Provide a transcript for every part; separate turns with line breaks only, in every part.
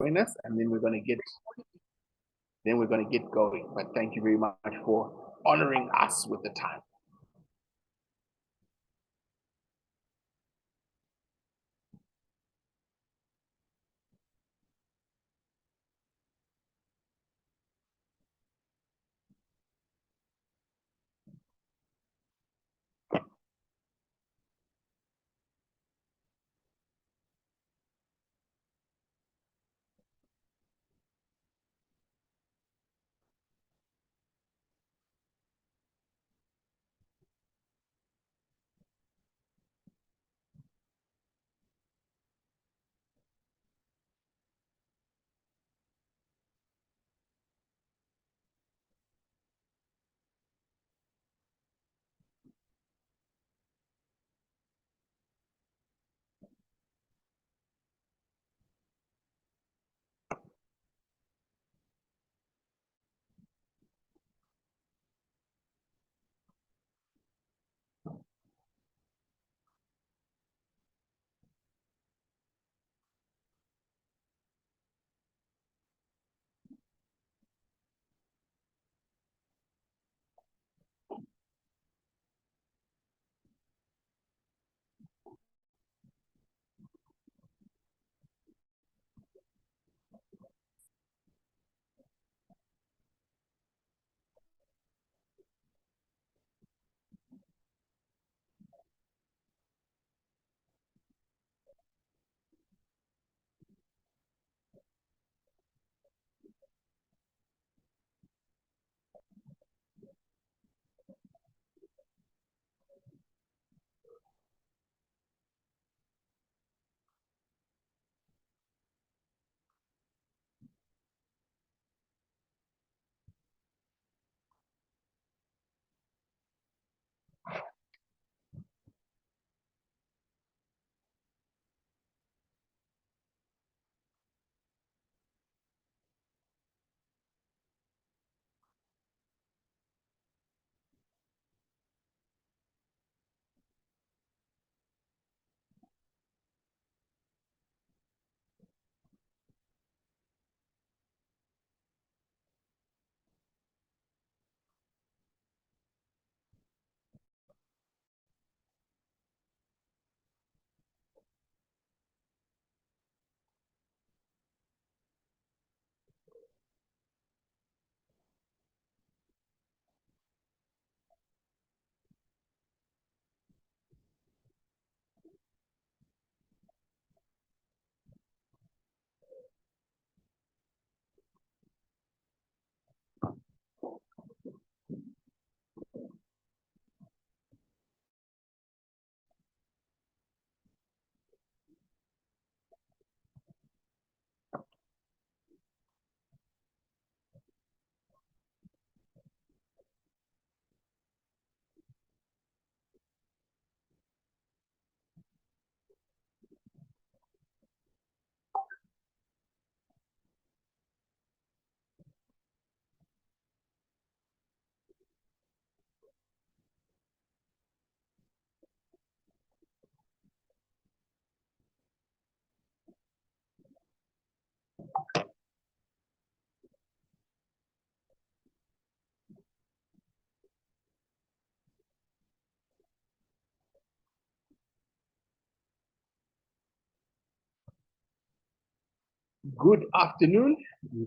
join us, and then we're going to get going. But thank you very much for honoring us with the time. Good afternoon,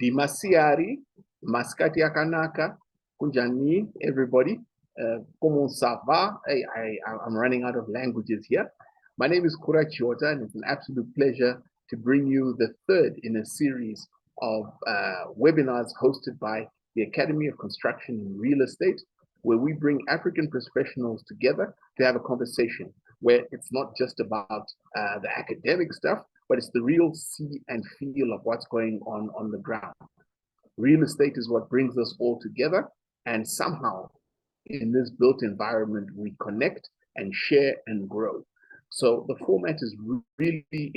Dimasiari, Maskati Akanaka, Kunjani, everybody. Comment ça va? I'm running out of languages here. My name is Kura Chihota, and it's an absolute pleasure to bring you the third in a series of webinars hosted by the Academy of Construction and Real Estate, where we bring African professionals together to have a conversation where it's not just about the academic stuff, but it's the real see and feel of what's going on the ground. Real estate is what brings us all together, and somehow in this built environment, we connect and share and grow. So the format is really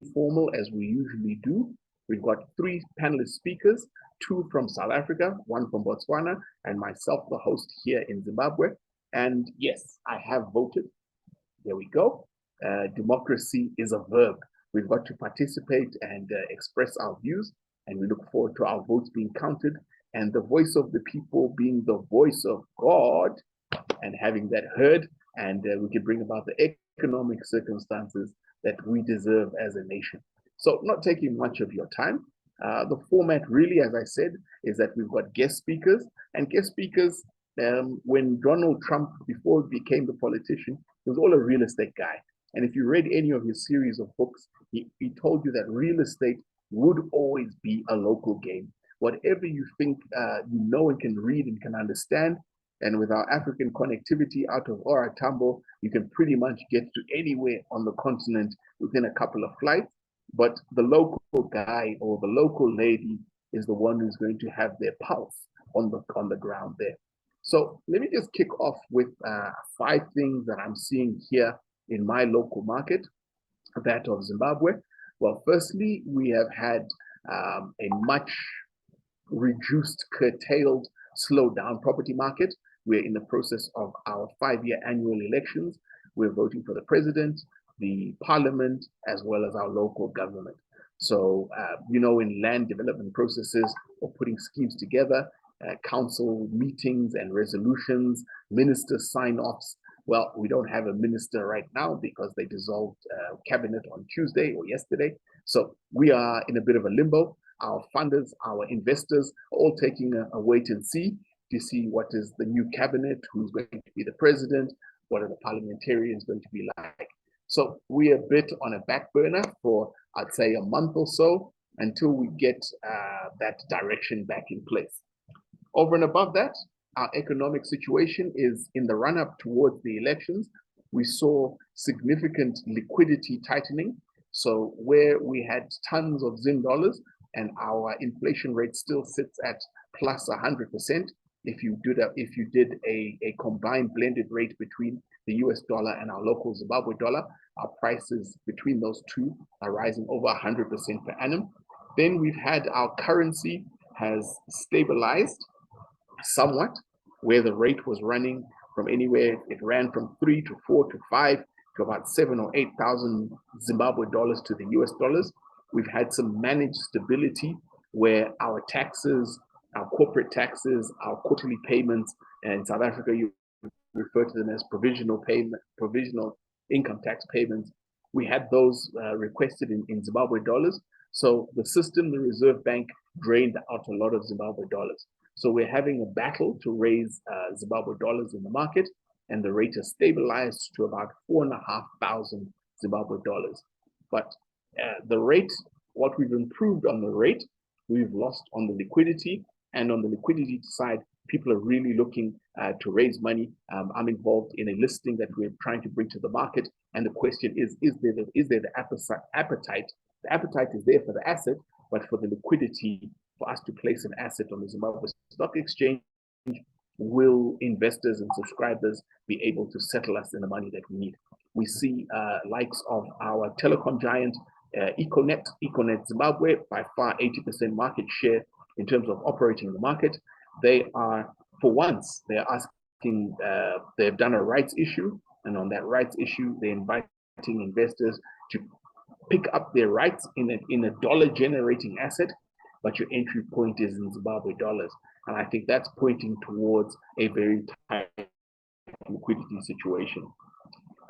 informal, as we usually do. We've got 3 panelist speakers, 2 from South Africa, 1 from Botswana, and myself, the host here in Zimbabwe. And yes, I have voted. There we go. Democracy is a verb. We've got to participate and express our views, and we look forward to our votes being counted and the voice of the people being the voice of God and having that heard, and we can bring about the economic circumstances that we deserve as a nation. So, not taking much of your time. The format, really, as I said, is that we've got guest speakers, and guest speakers. When Donald Trump, before he became the politician, he was all a real estate guy. And if you read any of his series of books, he told you that real estate would always be a local game. Whatever you think you know and can read and can understand, and with our African connectivity out of Ora Tambo, you can pretty much get to anywhere on the continent within a couple of flights. But the local guy or the local lady is the one who's going to have their pulse on the ground there. So let me just kick off with 5 things that I'm seeing here in my local market, that of Zimbabwe. Well, firstly, we have had a much reduced, curtailed, slowed down property market. We're in the process of our 5-year annual elections. We're voting for the president, the parliament, as well as our local government. So, in land development processes or putting schemes together, council meetings and resolutions, minister sign-offs. Well, we don't have a minister right now because they dissolved cabinet on Tuesday or yesterday. So we are in a bit of a limbo. Our funders, our investors are all taking a wait and see to see what is the new cabinet, who's going to be the president, what are the parliamentarians going to be like. So we're a bit on a back burner for, I'd say, a month or so until we get that direction back in place. Over and above that, our economic situation is in the run-up towards the elections. We saw significant liquidity tightening. So where we had tons of Zim dollars and our inflation rate still sits at plus 100%, if you did a combined blended rate between the US dollar and our local Zimbabwe dollar, our prices between those two are rising over 100% per annum. Then we've had our currency has stabilized somewhat, where the rate was running from anywhere, it ran from 3 to 4 to 5 to about 7 or 8,000 Zimbabwe dollars to the US dollars. We've had some managed stability where our taxes, our corporate taxes, our quarterly payments, and in South Africa, you refer to them as provisional income tax payments. We had those requested in Zimbabwe dollars. So the system, the Reserve Bank, drained out a lot of Zimbabwe dollars. So we're having a battle to raise Zimbabwe dollars in the market, and the rate has stabilized to about 4,500 Zimbabwe dollars. But the rate, what we've improved on the rate, we've lost on the liquidity. And on the liquidity side, people are really looking to raise money. I'm involved in a listing that we're trying to bring to the market. And the question is there the appetite? The appetite is there for the asset, but for the liquidity, for us to place an asset on the Zimbabwe Stock Exchange, will investors and subscribers be able to settle us in the money that we need? We see likes of our telecom giant, Econet Zimbabwe, by far 80% market share in terms of operating the market. They are, for once, they're asking, they've done a rights issue, and on that rights issue, they're inviting investors to pick up their rights in a dollar generating asset, but your entry point is in Zimbabwe dollars. And I think that's pointing towards a very tight liquidity situation.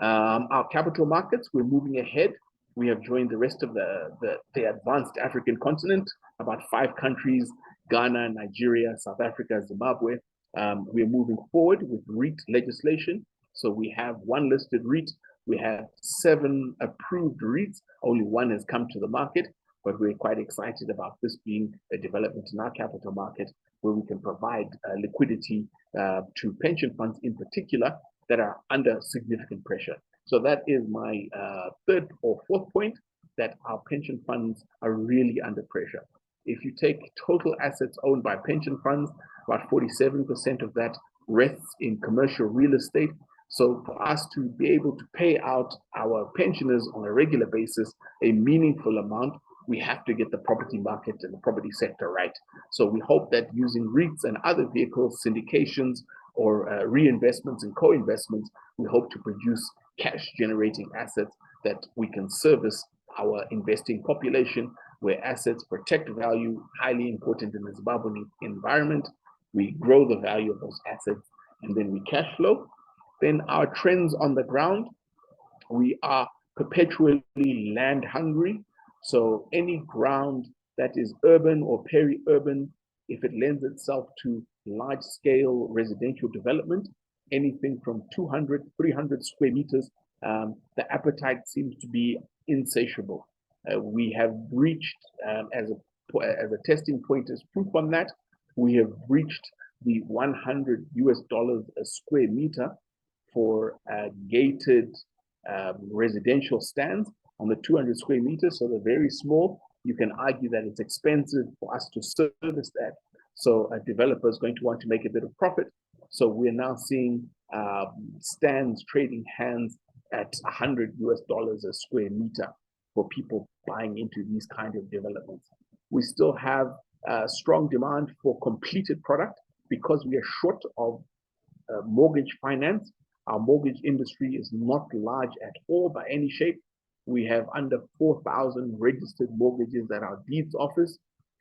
Our capital markets, we're moving ahead. We have joined the rest of the advanced African continent, about 5 countries, Ghana, Nigeria, South Africa, Zimbabwe. We're moving forward with REIT legislation. So we have 1 listed REIT. We have 7 approved REITs. Only 1 has come to the market, but we're quite excited about this being a development in our capital market where we can provide liquidity to pension funds in particular that are under significant pressure. So that is my 3rd or 4th point, that our pension funds are really under pressure. If you take total assets owned by pension funds, about 47% of that rests in commercial real estate. So for us to be able to pay out our pensioners on a regular basis a meaningful amount, we have to get the property market and the property sector right. So we hope that using REITs and other vehicles, syndications, or reinvestments and co-investments, we hope to produce cash generating assets that we can service our investing population, where assets protect value, highly important in the Zimbabwean environment. We grow the value of those assets, and then we cash flow. Then our trends on the ground, we are perpetually land hungry. So any ground that is urban or peri-urban, if it lends itself to large scale residential development, anything from 200, 300 square meters, the appetite seems to be insatiable. We have reached, as a testing point as proof on that, we have reached the $100 a square meter for gated residential stands on the 200 square meters. So they're very small. You can argue that it's expensive for us to service that. So a developer is going to want to make a bit of profit. So we're now seeing stands trading hands at $100 a square meter for people buying into these kind of developments. We still have strong demand for completed product because we are short of mortgage finance. Our mortgage industry is not large at all by any shape. We have under 4,000 registered mortgages at our deeds office.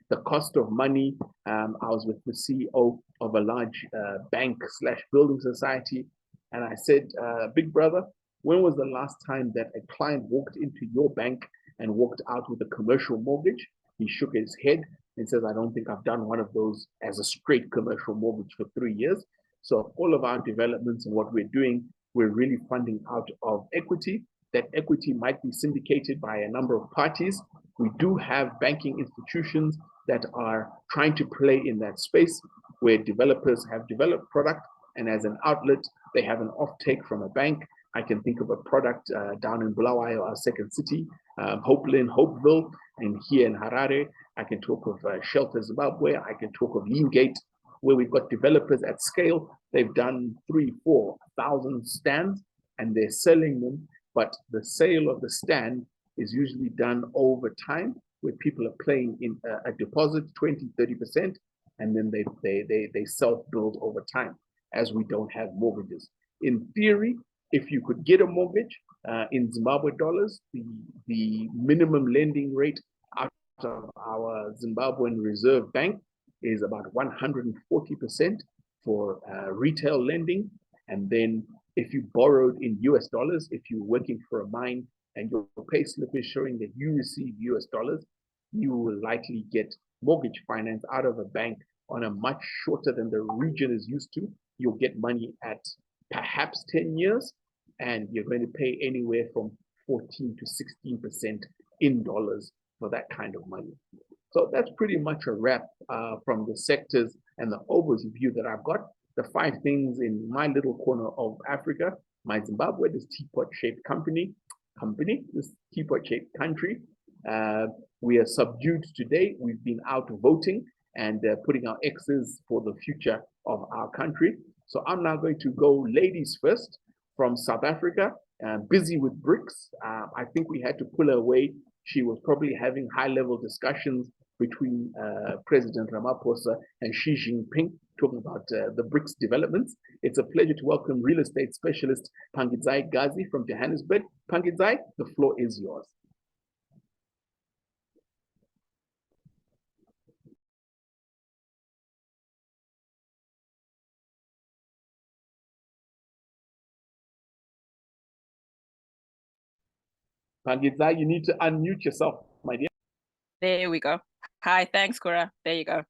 The cost of money, I was with the CEO of a large bank / building society, and I said, big brother, when was the last time that a client walked into your bank and walked out with a commercial mortgage? He shook his head and says, I don't think I've done one of those as a straight commercial mortgage for 3 years. So all of our developments and what we're doing, we're really funding out of equity. That equity might be syndicated by a number of parties. We do have banking institutions that are trying to play in that space where developers have developed product, and as an outlet, they have an offtake from a bank. I can think of a product down in Bulawayo, our second city, Hopeville, and here in Harare. I can talk of Shelter Zimbabwe. I can talk of Leangate, where we've got developers at scale. They've done 3,000-4,000 stands and they're selling them, but the sale of the stand is usually done over time, where people are paying in a deposit, 20-30%, and then they self-build over time, as we don't have mortgages. In theory, if you could get a mortgage in Zimbabwe dollars, the minimum lending rate out of our Zimbabwean Reserve Bank is about 140% for retail lending. And then if you borrowed in US dollars, if you're working for a mine and your pay slip is showing that you receive US dollars, you will likely get mortgage finance out of a bank on a much shorter than the region is used to. You'll get money at perhaps 10 years, and you're going to pay anywhere from 14 to 16% in dollars for that kind of money. So that's pretty much a wrap from the sectors and the overview that I've got. The 5 things in my little corner of Africa, my Zimbabwe, this teapot-shaped this teapot-shaped country. We are subdued today. We've been out voting and putting our X's for the future of our country. So I'm now going to go ladies first from South Africa, busy with BRICS. I think we had to pull her away. She was probably having high-level discussions between President Ramaphosa and Xi Jinping, talking about the BRICS developments. It's a pleasure to welcome real estate specialist Pangidzai Gazi from Johannesburg. Pangidzai, the floor is yours. Pangidzai, you need to unmute yourself, my dear.
There we go. Hi, thanks, Kura. There you go.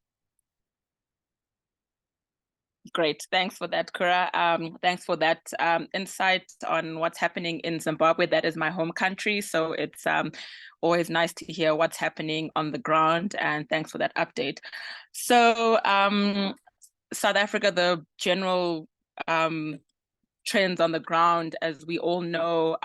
Great. Thanks for that, Kura. Thanks for that insight on what's happening in Zimbabwe. That is my home country. So it's always nice to hear what's happening on the ground. And thanks for that update. So South Africa, the general trends on the ground, as we all know,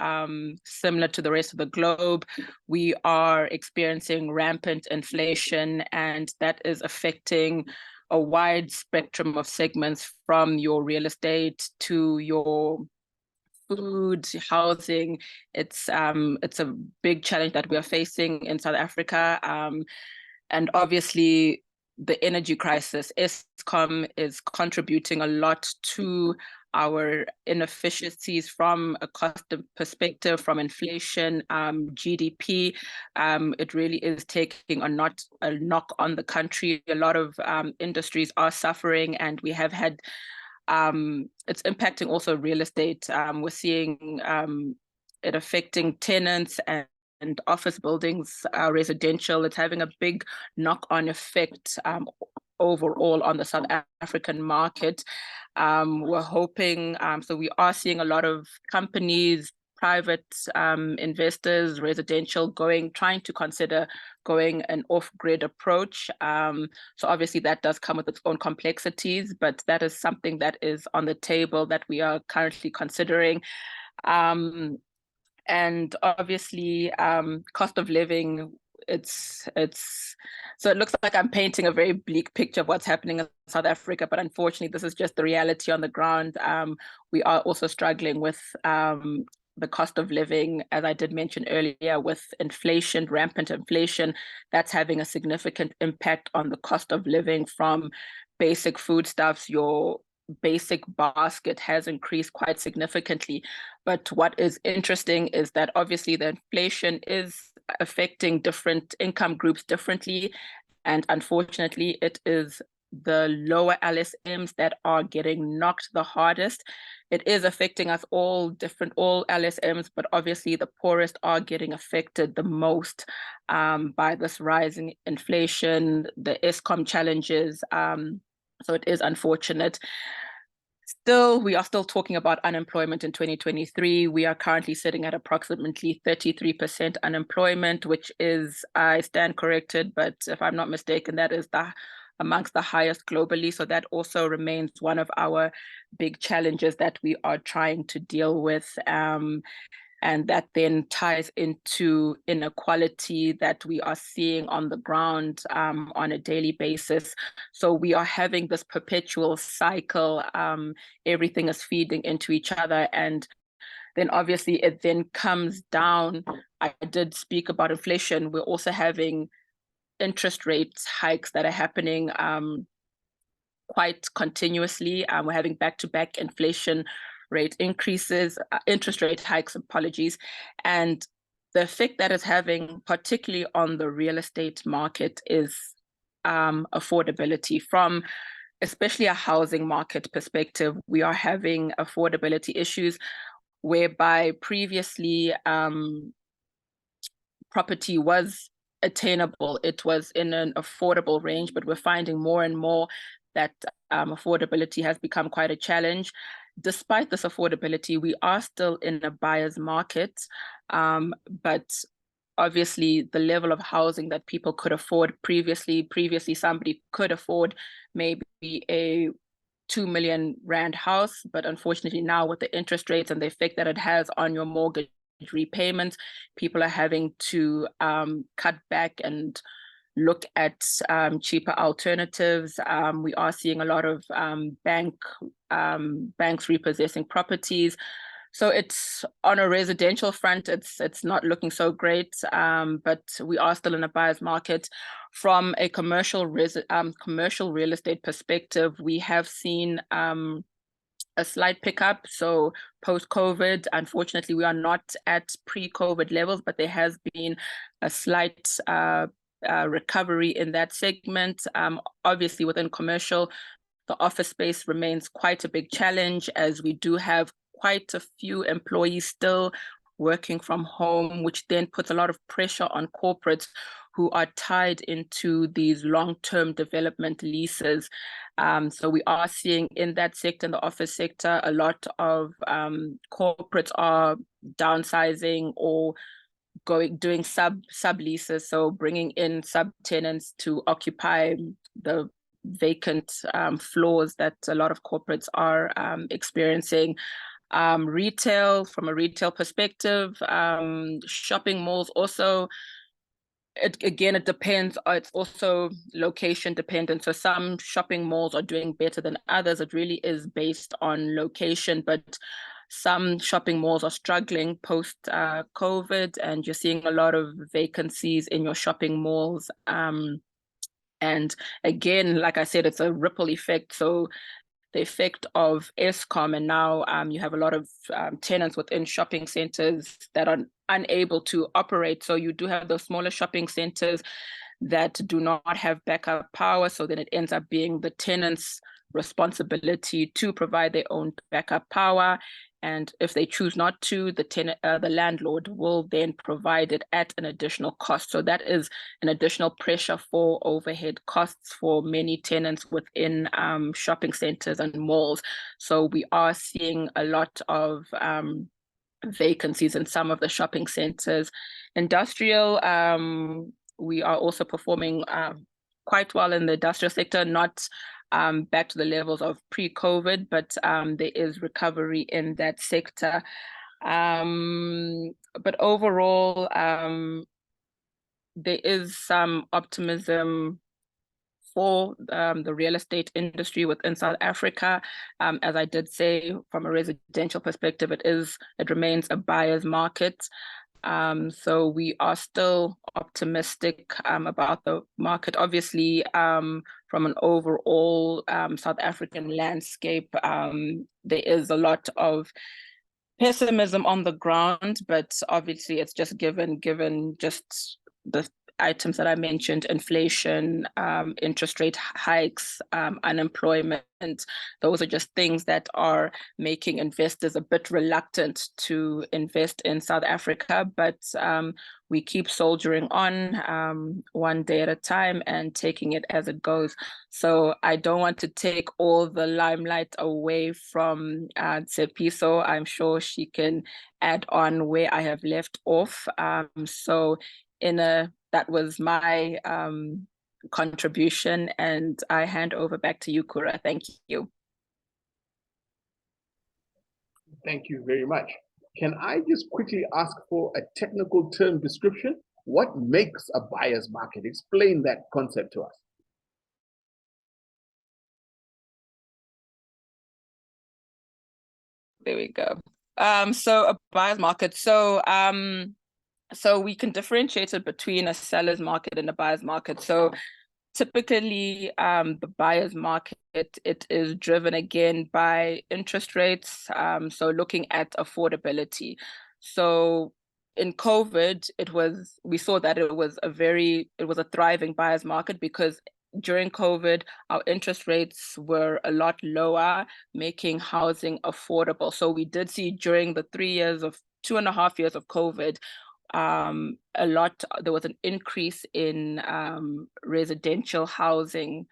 similar to the rest of the globe, we are experiencing rampant inflation, and that is affecting a wide spectrum of segments, from your real estate to your food, housing. It's a big challenge that we are facing in South Africa, and obviously the energy crisis. Eskom is contributing a lot to our inefficiencies from a cost perspective, from inflation, GDP. It really is taking a knock on the country. A lot of industries are suffering, and we have had, it's impacting also real estate. We're seeing it affecting tenants and office buildings, residential. It's having a big knock-on effect overall on the South African market. We're hoping, so we are seeing a lot of companies, private investors, residential trying to consider going an off-grid approach. So obviously that does come with its own complexities, but that is something that is on the table that we are currently considering. And obviously cost of living, so it looks like I'm painting a very bleak picture of what's happening in South Africa, but unfortunately this is just the reality on the ground. We are also struggling with the cost of living, as I did mention earlier, with inflation, rampant inflation. That's having a significant impact on the cost of living, from basic foodstuffs. Your basic basket has increased quite significantly. But what is interesting is that obviously the inflation is affecting different income groups differently. And unfortunately, it is the lower LSMs that are getting knocked the hardest. It is affecting us all LSMs, but obviously the poorest are getting affected the most by this rising inflation, the Eskom challenges. So it is unfortunate. Still, we are still talking about unemployment in 2023. We are currently sitting at approximately 33% unemployment, which is, I stand corrected, but if I'm not mistaken, that is amongst the highest globally. So that also remains one of our big challenges that we are trying to deal with. And that then ties into inequality that we are seeing on the ground on a daily basis. So we are having this perpetual cycle. Everything is feeding into each other. And then obviously it then comes down. I did speak about inflation. We're also having interest rate hikes that are happening quite continuously. We're having back-to-back inflation rate increases, interest rate hikes, apologies. And the effect that is having, particularly on the real estate market, is affordability. From especially a housing market perspective, we are having affordability issues whereby previously property was attainable. It was in an affordable range, but we're finding more and more that affordability has become quite a challenge. Despite this affordability, we are still in a buyer's market, but obviously the level of housing that people could afford previously somebody could afford maybe a 2 million rand house, but unfortunately now with the interest rates and the effect that it has on your mortgage repayments, people are having to cut back and look at cheaper alternatives. We are seeing a lot of banks repossessing properties. So it's on a residential front, it's not looking so great, but we are still in a buyer's market. From a commercial real estate perspective, we have seen a slight pickup. So post-COVID, unfortunately, we are not at pre-COVID levels, but there has been a slight recovery in that segment. Obviously, within commercial, the office space remains quite a big challenge, as we do have quite a few employees still working from home, which then puts a lot of pressure on corporates who are tied into these long-term development leases. So we are seeing in that sector, in the office sector, a lot of corporates are downsizing or doing subleases, so bringing in subtenants to occupy the vacant floors that a lot of corporates are experiencing. Retail, from a retail perspective, shopping malls also, it depends. It's also location dependent. So some shopping malls are doing better than others. It really is based on location, but some shopping malls are struggling post COVID, and you're seeing a lot of vacancies in your shopping malls. And again, like I said, it's a ripple effect. So the effect of Eskom, and now you have a lot of tenants within shopping centers that are unable to operate. So you do have those smaller shopping centers that do not have backup power. So then it ends up being the tenant's responsibility to provide their own backup power. And if they choose not to, the landlord will then provide it at an additional cost. So that is an additional pressure for overhead costs for many tenants within shopping centers and malls. So we are seeing a lot of vacancies in some of the shopping centers. Industrial, we are also performing quite well in the industrial sector, not back to the levels of pre-COVID, but there is recovery in that sector. But overall, there is some optimism for the real estate industry within South Africa. As I did say, from a residential perspective, it remains a buyer's market. So we are still optimistic about the market. Obviously, from an overall South African landscape, there is a lot of pessimism on the ground, but obviously it's just given just the items that I mentioned: inflation, interest rate hikes, unemployment. Those are just things that are making investors a bit reluctant to invest in South Africa. But we keep soldiering on, one day at a time, and taking it as it goes. So I don't want to take all the limelight away from Tsepiso. I'm sure she can add on where I have left off. So that was my contribution, and I hand over back to you, Kura. Thank you.
Thank you very much. Can I just quickly ask for a technical term description? What makes a buyer's market? Explain that concept to us.
There we go. So a buyer's market. So we can differentiate it between a seller's market and a buyer's market. So typically, the buyer's market, it is driven again by interest rates. So looking at affordability. So in COVID, we saw that it was a thriving buyer's market, because during COVID, our interest rates were a lot lower, making housing affordable. So we did see during the 2.5 years of COVID, there was an increase in residential housing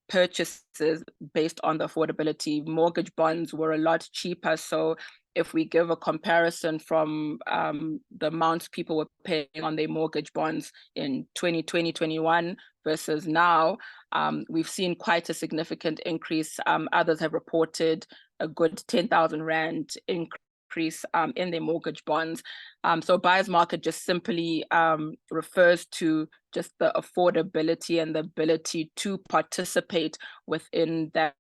purchases based on the affordability. Mortgage bonds were a lot cheaper. So if we give a comparison from the amounts people were paying on their mortgage bonds in 2020, 2021 versus now, we've seen quite a significant increase. Others have reported a good 10,000 Rand increase in their mortgage bonds. So buyer's market just simply refers to just the affordability and the ability to participate within that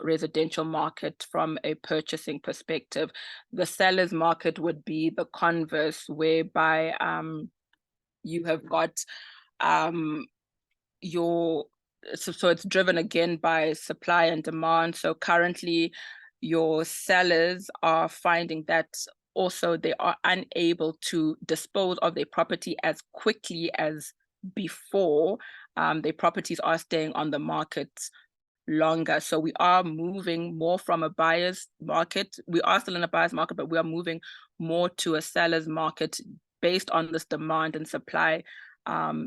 residential market from a purchasing perspective. The seller's market would be the converse, whereby you have got so it's driven again by supply and demand. So currently, your sellers are finding that also they are unable to dispose of their property as quickly as before. Their properties are staying on the market longer. So we are moving more from a buyer's market. We are still in a buyer's market, but we are moving more to a seller's market based on this demand and supply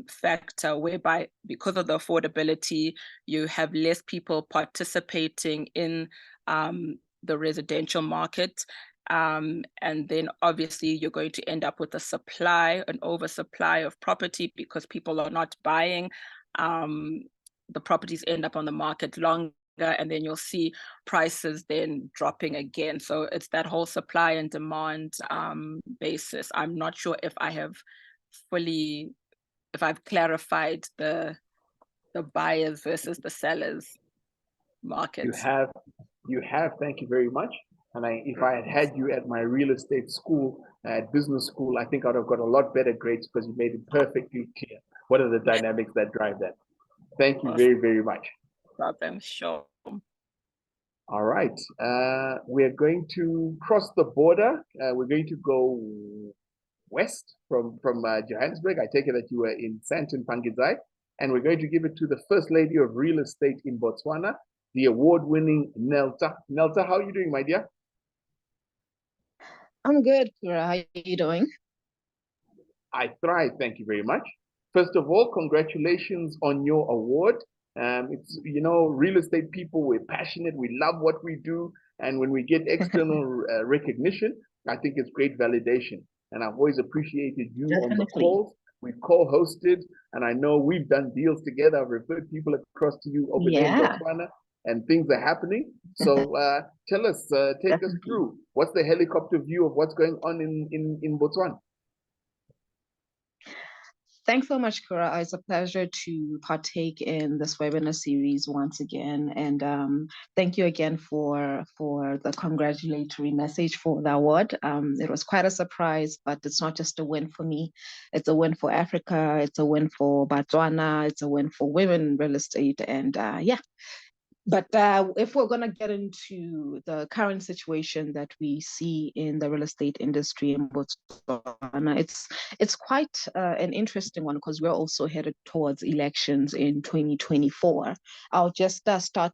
factor, whereby because of the affordability, you have less people participating in the residential market. And then obviously you're going to end up with an oversupply of property, because people are not buying. The properties end up on the market longer, and then you'll see prices then dropping again. So it's that whole supply and demand basis. I'm not sure if I've clarified the buyers versus the sellers market.
You have, thank you very much. And if I had you at my real estate school, at business school, I think I'd have got a lot better grades, because you made it perfectly clear what are the dynamics that drive that. Thank you very, very much.
problem, sure.
All right. We're going to cross the border. We're going to go west from Johannesburg. I take it that you were in Sandton, Pangidzai, and we're going to give it to the First Lady of Real Estate in Botswana, the award-winning Neltah. Neltah, how are you doing, my dear?
I'm good, Kura. How are you doing?
I thrive, thank you very much. First of all, congratulations on your award. It's, you know, real estate people, we're passionate, we love what we do, and when we get external recognition, I think it's great validation. And I've always appreciated you on the calls. We've co-hosted, and I know we've done deals together. I've referred people across to you over there in Botswana, and things are happening. So tell us, take us through. What's the helicopter view of what's going on in Botswana?
Thanks so much, Kura. It's a pleasure to partake in this webinar series once again. And thank you again for the congratulatory message for the award. It was quite a surprise, but it's not just a win for me. It's a win for Africa. It's a win for Botswana. It's a win for women in real estate. And yeah. But if we're going to get into the current situation that we see in the real estate industry in Botswana, it's quite an interesting one because we're also headed towards elections in 2024. I'll just start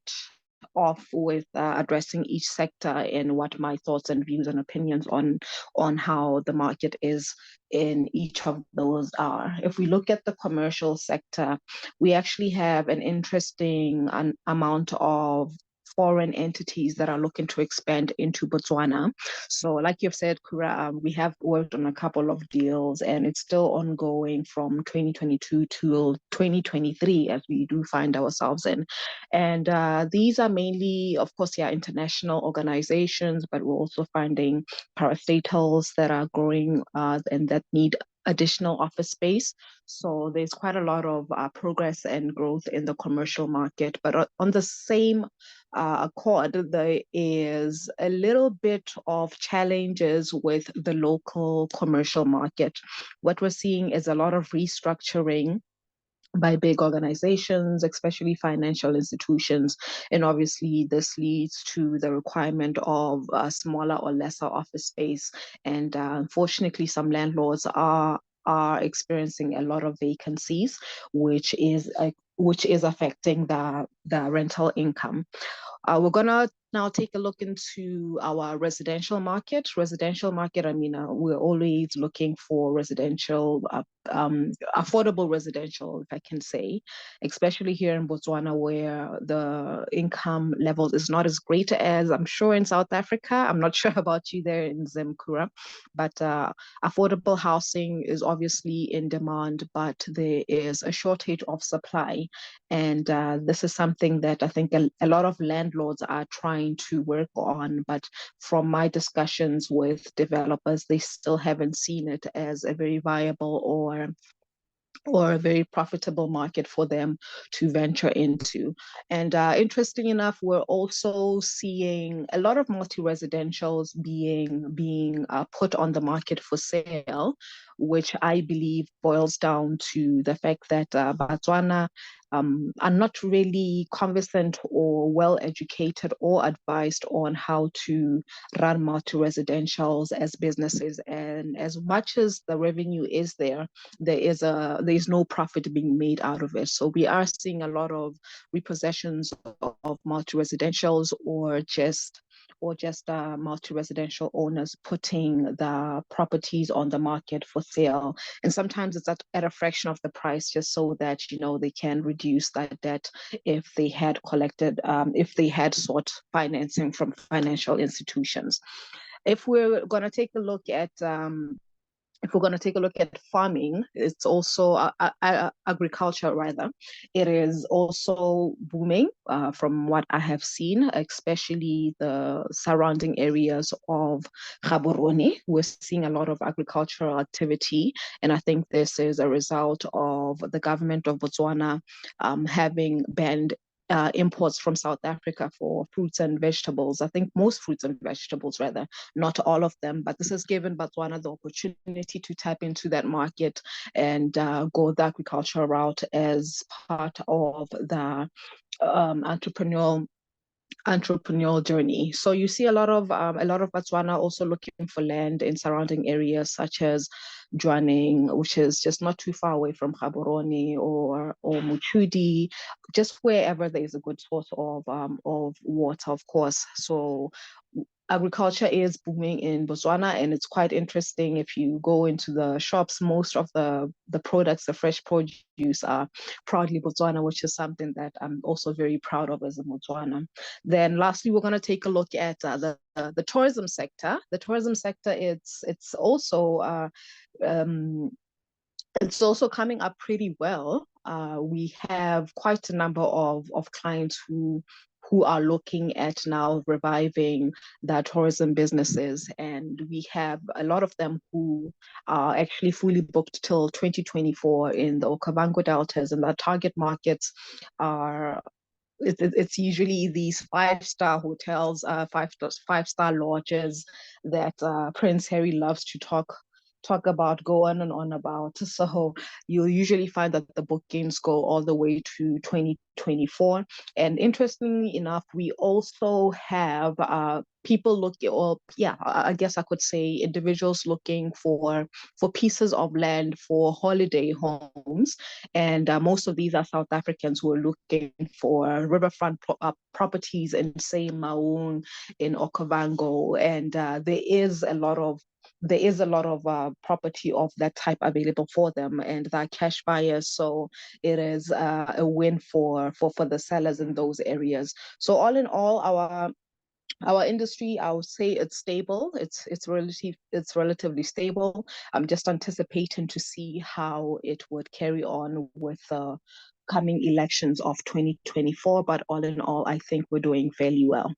off with addressing each sector and what my thoughts and views and opinions on how the market is in each of those are. If we look at the commercial sector, we actually have an interesting amount of foreign entities that are looking to expand into Botswana. So like you've said, Kura, we have worked on a couple of deals and it's still ongoing from 2022 to 2023 as we do find ourselves in. And these are mainly, of course, international organizations, but we're also finding parastatals that are growing and that need additional office space. So there's quite a lot of progress and growth in the commercial market. But on the same accord, there is a little bit of challenges with the local commercial market. What we're seeing is a lot of restructuring by big organizations, especially financial institutions. And obviously this leads to the requirement of smaller or lesser office space. And unfortunately, some landlords are experiencing a lot of vacancies, which is affecting the rental income. We're gonna now take a look into our residential market. Residential market, I mean, we're always looking for residential, affordable residential, if I can say, especially here in Botswana, where the income level is not as great as I'm sure in South Africa. I'm not sure about you there in Kura, but affordable housing is obviously in demand, but there is a shortage of supply. And this is something that I think a lot of landlords are trying to work on. But from my discussions with developers, they still haven't seen it as a very viable or a very profitable market for them to venture into. And interesting enough, we're also seeing a lot of multi-residentials being put on the market for sale, which I believe boils down to the fact that Botswana are not really conversant or well educated or advised on how to run multi-residentials as businesses. And as much as the revenue is there is no profit being made out of it. So we are seeing a lot of repossessions of multi-residentials or just multi-residential owners putting the properties on the market for sale. And sometimes it's at a fraction of the price just so that, they can reduce that debt if they had sought financing from financial institutions. If we're going to take a look at farming, it's also agriculture rather. It is also booming from what I have seen, especially the surrounding areas of Gaborone. We're seeing a lot of agricultural activity, and I think this is a result of the government of Botswana having banned imports from South Africa for fruits and vegetables. I think most fruits and vegetables, rather, not all of them, but this has given Botswana the opportunity to tap into that market and go the agricultural route as part of the entrepreneurial journey. So you see a lot of Botswana also looking for land in surrounding areas such as Jwaneng, which is just not too far away from Gaborone or Muchudi, just wherever there is a good source of water, of course. So agriculture is booming in Botswana, and it's quite interesting. If you go into the shops, most of the products, the fresh produce, are proudly Botswana, which is something that I'm also very proud of as a Botswana. Then lastly, we're going to take a look at the tourism sector. The tourism sector, it's also coming up pretty well. We have quite a number of clients who are looking at now reviving their tourism businesses, and we have a lot of them who are actually fully booked till 2024 in the Okavango deltas, and the target markets are it's usually these five-star hotels, five-star lodges that Prince Harry loves to talk about, go on and on about. So you'll usually find that the bookings go all the way to 2024. And interestingly enough, we also have people looking, or I guess I could say individuals looking for pieces of land for holiday homes. And most of these are South Africans who are looking for riverfront properties in, say, Maun, in Okavango. And there is a lot of property of that type available for them, and they're cash buyers. So it is a win for the sellers in those areas. So all in all, our industry, I would say it's stable. It's relatively stable. I'm just anticipating to see how it would carry on with the coming elections of 2024. But all in all, I think we're doing fairly well.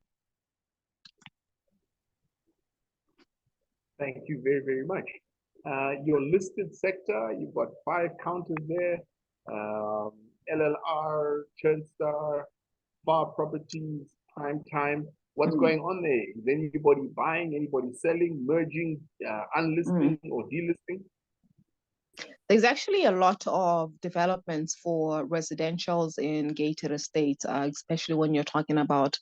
Thank you very, very much. Your listed sector, you've got 5 counters there. LLR, Churnstar, Bar Properties, Prime Time. What's going on there? Is anybody buying, anybody selling, merging, unlisting or delisting?
There's actually a lot of developments for residentials in gated estates, especially when you're talking about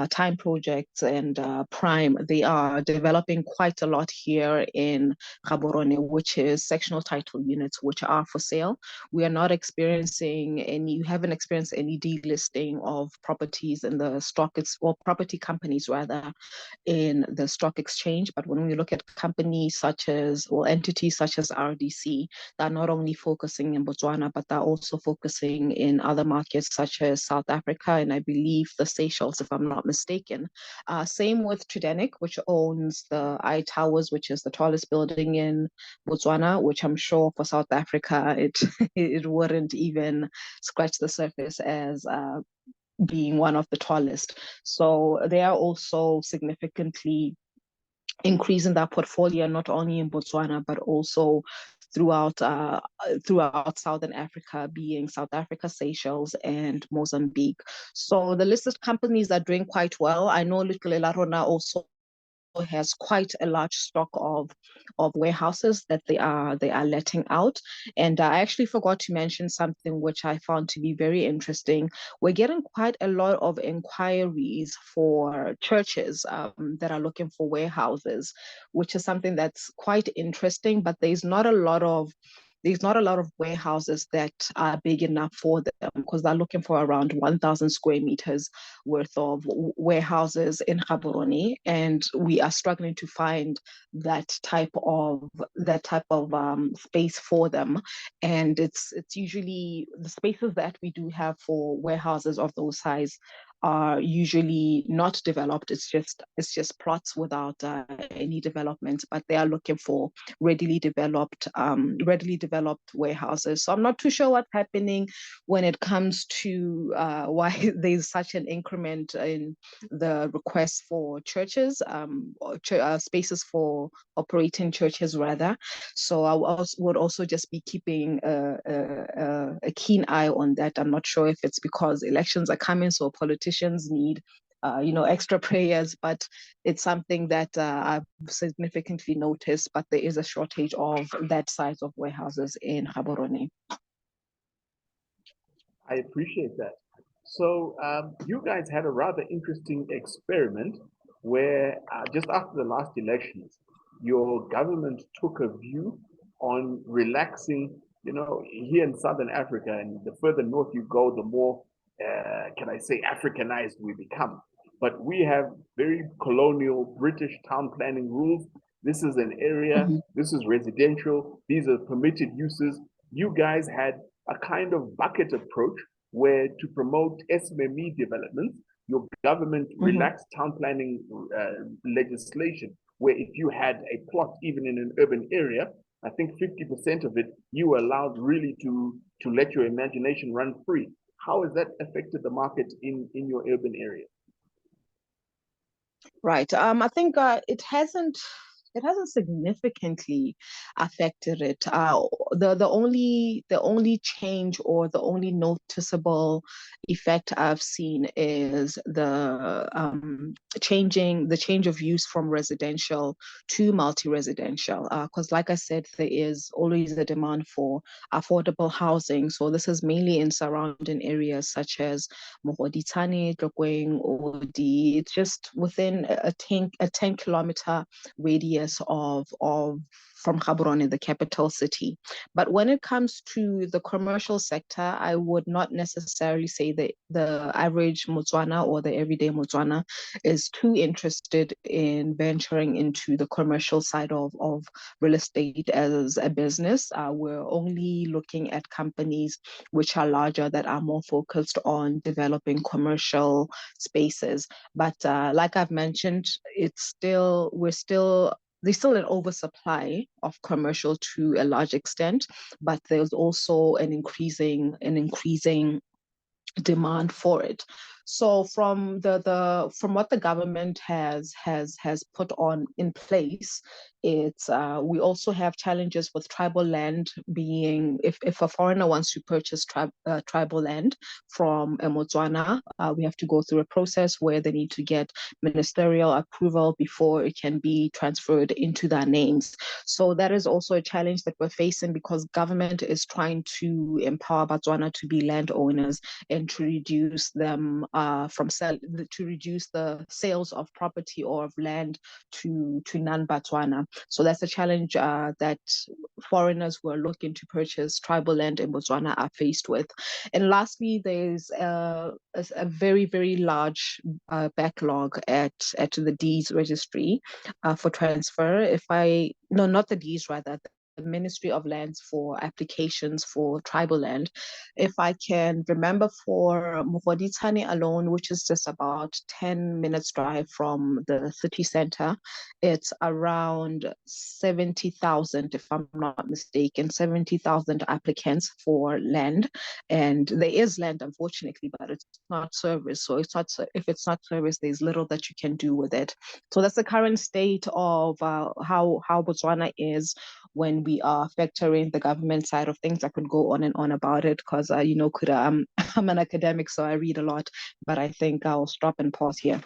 time projects and prime. They are developing quite a lot here in Gaborone, which is sectional title units, which are for sale. We are not experiencing you haven't experienced any delisting of properties in the stock, or property companies rather, in the stock exchange. But when we look at companies such as, or entities such as RDC, they're not only focusing in Botswana, but they're also focusing in other markets such as South Africa, and I believe the Seychelles, if I'm not mistaken. Same with Tridenic, which owns the I Towers, which is the tallest building in Botswana, which I'm sure for South Africa, it wouldn't even scratch the surface as being one of the tallest. So they are also significantly increasing that portfolio, not only in Botswana, but also throughout Southern Africa, being South Africa, Seychelles, and Mozambique. So the listed companies are doing quite well. I know Little Elarona also has quite a large stock of warehouses that they are letting out. And I actually forgot to mention something which I found to be very interesting. We're getting quite a lot of inquiries for churches that are looking for warehouses, which is something that's quite interesting, but there's not a lot of warehouses that are big enough for them, because they're looking for around 1,000 square meters worth of warehouses in Gaborone, and we are struggling to find that type of space for them. And it's usually the spaces that we do have for warehouses of those size are usually not developed. It's just plots without any development, but they are looking for readily developed warehouses. So I'm not too sure what's happening when it comes to why there's such an increment in the request for churches, spaces for operating churches rather. So I would also just be keeping a keen eye on that. I'm not sure if it's because elections are coming, so politicians need extra prayers, but it's something that I've significantly noticed. But there is a shortage of that size of warehouses in Gaborone.
I appreciate that. So you guys had a rather interesting experiment where just after the last elections, your government took a view on relaxing, you know, here in Southern Africa, and the further north you go, the more, can I say, Africanized we become. But we have very colonial British town planning rules. This is an area, this is residential, these are permitted uses. You guys had a kind of bucket approach where to promote SMME developments, your government relaxed town planning legislation, where if you had a plot, even in an urban area, I think 50% of it, you were allowed really to let your imagination run free. How has that affected the market in your urban area?
Right. I think it hasn't significantly affected it. The only change or the only noticeable effect I've seen is the change of use from residential to multi-residential. Because like I said, there is always a demand for affordable housing. So this is mainly in surrounding areas such as Mogoditane, Tlokweng, Odi. It's just within a 10-kilometer radius of from Gaborone, the capital city. But when it comes to the commercial sector, I would not necessarily say that the average Motswana or the everyday Motswana is too interested in venturing into the commercial side of real estate as a business. We're only looking at companies which are larger, that are more focused on developing commercial spaces. But like I've mentioned, there's still an oversupply of commercial to a large extent, but there's also an increasing demand for it. So from what the government has put on in place, it's we also have challenges with tribal land being, if a foreigner wants to purchase tribal land from a Motswana, we have to go through a process where they need to get ministerial approval before it can be transferred into their names. So that is also a challenge that we're facing, because government is trying to empower Botswana to be landowners and to reduce them to reduce the sales of property or of land to non-Botswana. So that's a challenge that foreigners who are looking to purchase tribal land in Botswana are faced with. And lastly, there's a very, very large backlog at the deeds registry for transfer. Not the deeds, rather, the Ministry of Lands for applications for tribal land. If I can remember, for Mogoditane alone, which is just about 10 minutes drive from the city center, it's around 70,000, if I'm not mistaken, 70,000 applicants for land. And there is land, unfortunately, but it's not service. So if it's not service, there's little that you can do with it. So that's the current state of how Botswana is when we are factoring the government side of things. I could go on and on about it, because Kura, I'm an academic, so I read a lot, but I think I'll stop and pause here.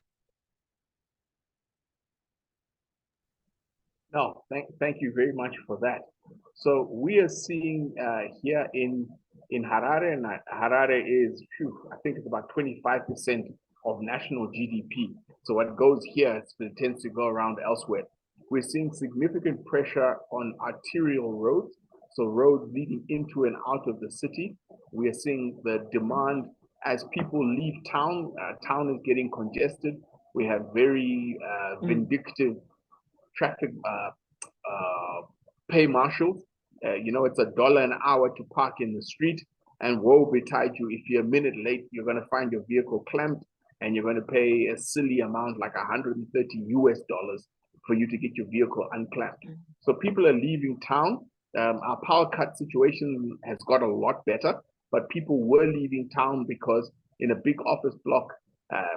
No, thank you very much for that. So we are seeing here in Harare, and Harare is, I think it's about 25% of national GDP. So what goes here tends to go around elsewhere. We're seeing significant pressure on arterial roads, so roads leading into and out of the city. We are seeing the demand as people leave town. Town is getting congested. We have very vindictive traffic pay marshals. It's $1 an hour to park in the street, and woe betide you if you're a minute late. You're going to find your vehicle clamped, and you're going to pay a silly amount like $130 for you to get your vehicle unclamped. So people are leaving town. Our power cut situation has got a lot better, but people were leaving town because in a big office block,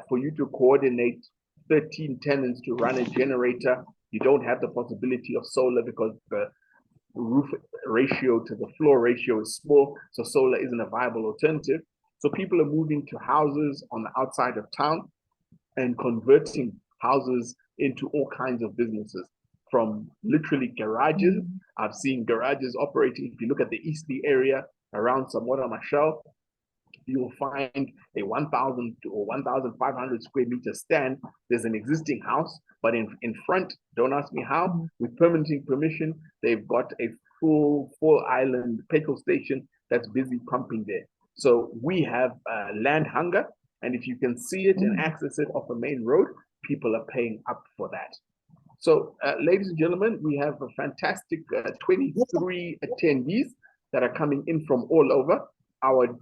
for you to coordinate 13 tenants to run a generator, you don't have the possibility of solar because the roof ratio to the floor ratio is small, so solar isn't a viable alternative. So people are moving to houses on the outside of town and converting houses into all kinds of businesses, from literally garages. I've seen garages operating. If you look at the Eastleigh area around Samora Machel, you'll find a 1,000 or 1,500 square meter stand. There's an existing house, but in front, don't ask me how, with permission, they've got a full island petrol station that's busy pumping there. So we have land hunger, and if you can see it and access it off a main road, people are paying up for that. So, ladies and gentlemen, we have a fantastic 23 attendees that are coming in from all over. Our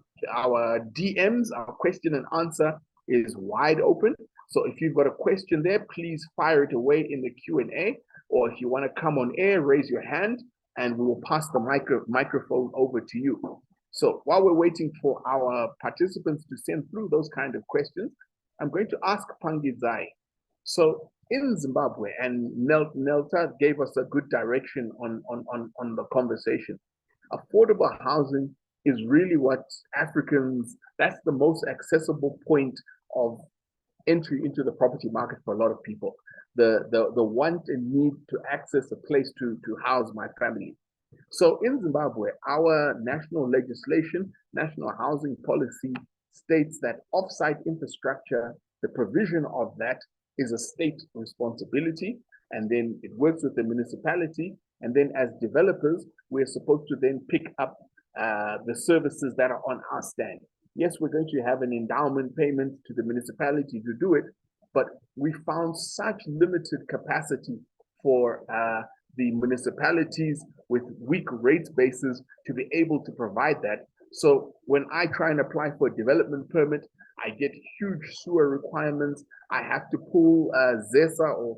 DMs, our question and answer is wide open. So if you've got a question there, please fire it away in the Q&A, or if you want to come on air, raise your hand and we will pass the microphone over to you. So while we're waiting for our participants to send through those kind of questions, I'm going to ask Pangidzai. So in Zimbabwe, and Neltah gave us a good direction on the conversation, affordable housing is really what Africans, that's the most accessible point of entry into the property market for a lot of people. The want and need to access a place to house my family. So in Zimbabwe, our national legislation, national housing policy states that off-site infrastructure, the provision of that is a state responsibility, and then it works with the municipality, and then as developers, we're supposed to then pick up the services that are on our stand. Yes, we're going to have an endowment payment to the municipality to do it, but we found such limited capacity for the municipalities with weak rate bases to be able to provide that. So when I try and apply for a development permit, I get huge sewer requirements. I have to pull Sasa or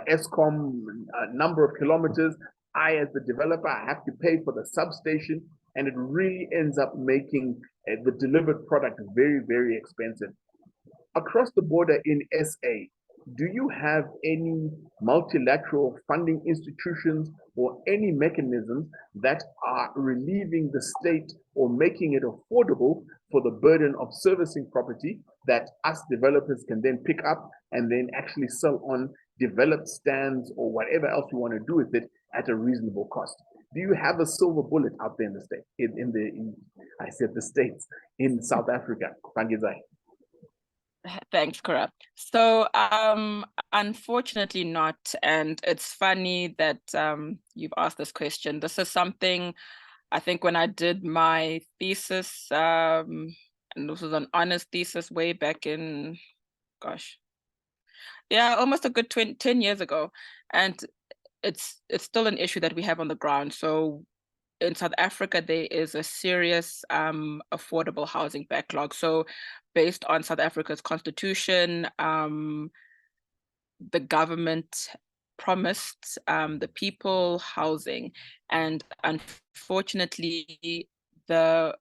ESCOM a number of kilometers. I, as the developer, I have to pay for the substation, and it really ends up making the delivered product very, very expensive. Across the border in SA, do you have any multilateral funding institutions or any mechanisms that are relieving the state or making it affordable for the burden of servicing property that us developers can then pick up and then actually sell on developed stands or whatever else you want to do with it at a reasonable cost? Do you have a silver bullet out there in the state, I said the States, in South Africa? Pangidzai.
Thanks, Kura. So unfortunately not. And it's funny that you've asked this question. This is something, I think when I did my thesis, and this was an honors thesis way back in, almost a good 10 years ago. And it's still an issue that we have on the ground. So in South Africa, there is a serious affordable housing backlog. So based on South Africa's constitution, the government promised the people housing. And unfortunately, the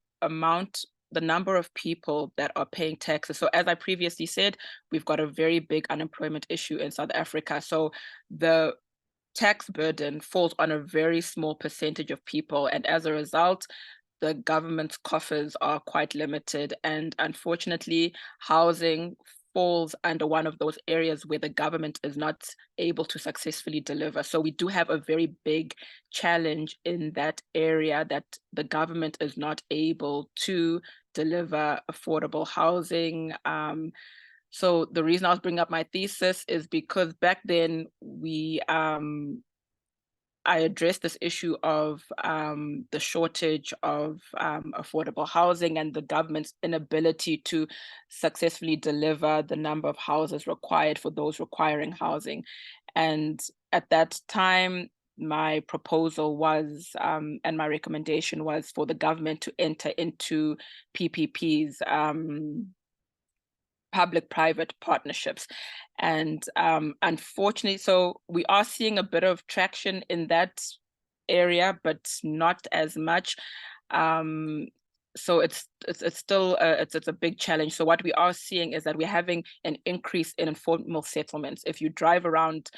number of people that are paying taxes. So as I previously said, we've got a very big unemployment issue in South Africa. So the tax burden falls on a very small percentage of people. And as a result, the government's coffers are quite limited. And unfortunately, housing falls under one of those areas where the government is not able to successfully deliver. So we do have a very big challenge in that area, that the government is not able to deliver affordable housing. So the reason I was bringing up my thesis is because back then I addressed this issue of the shortage of affordable housing and the government's inability to successfully deliver the number of houses required for those requiring housing. And at that time, my proposal was, and my recommendation was for the government to enter into PPPs, public-private partnerships. And unfortunately, so we are seeing a bit of traction in that area, but not as much. So it's still it's a big challenge. So what we are seeing is that we're having an increase in informal settlements. If you drive around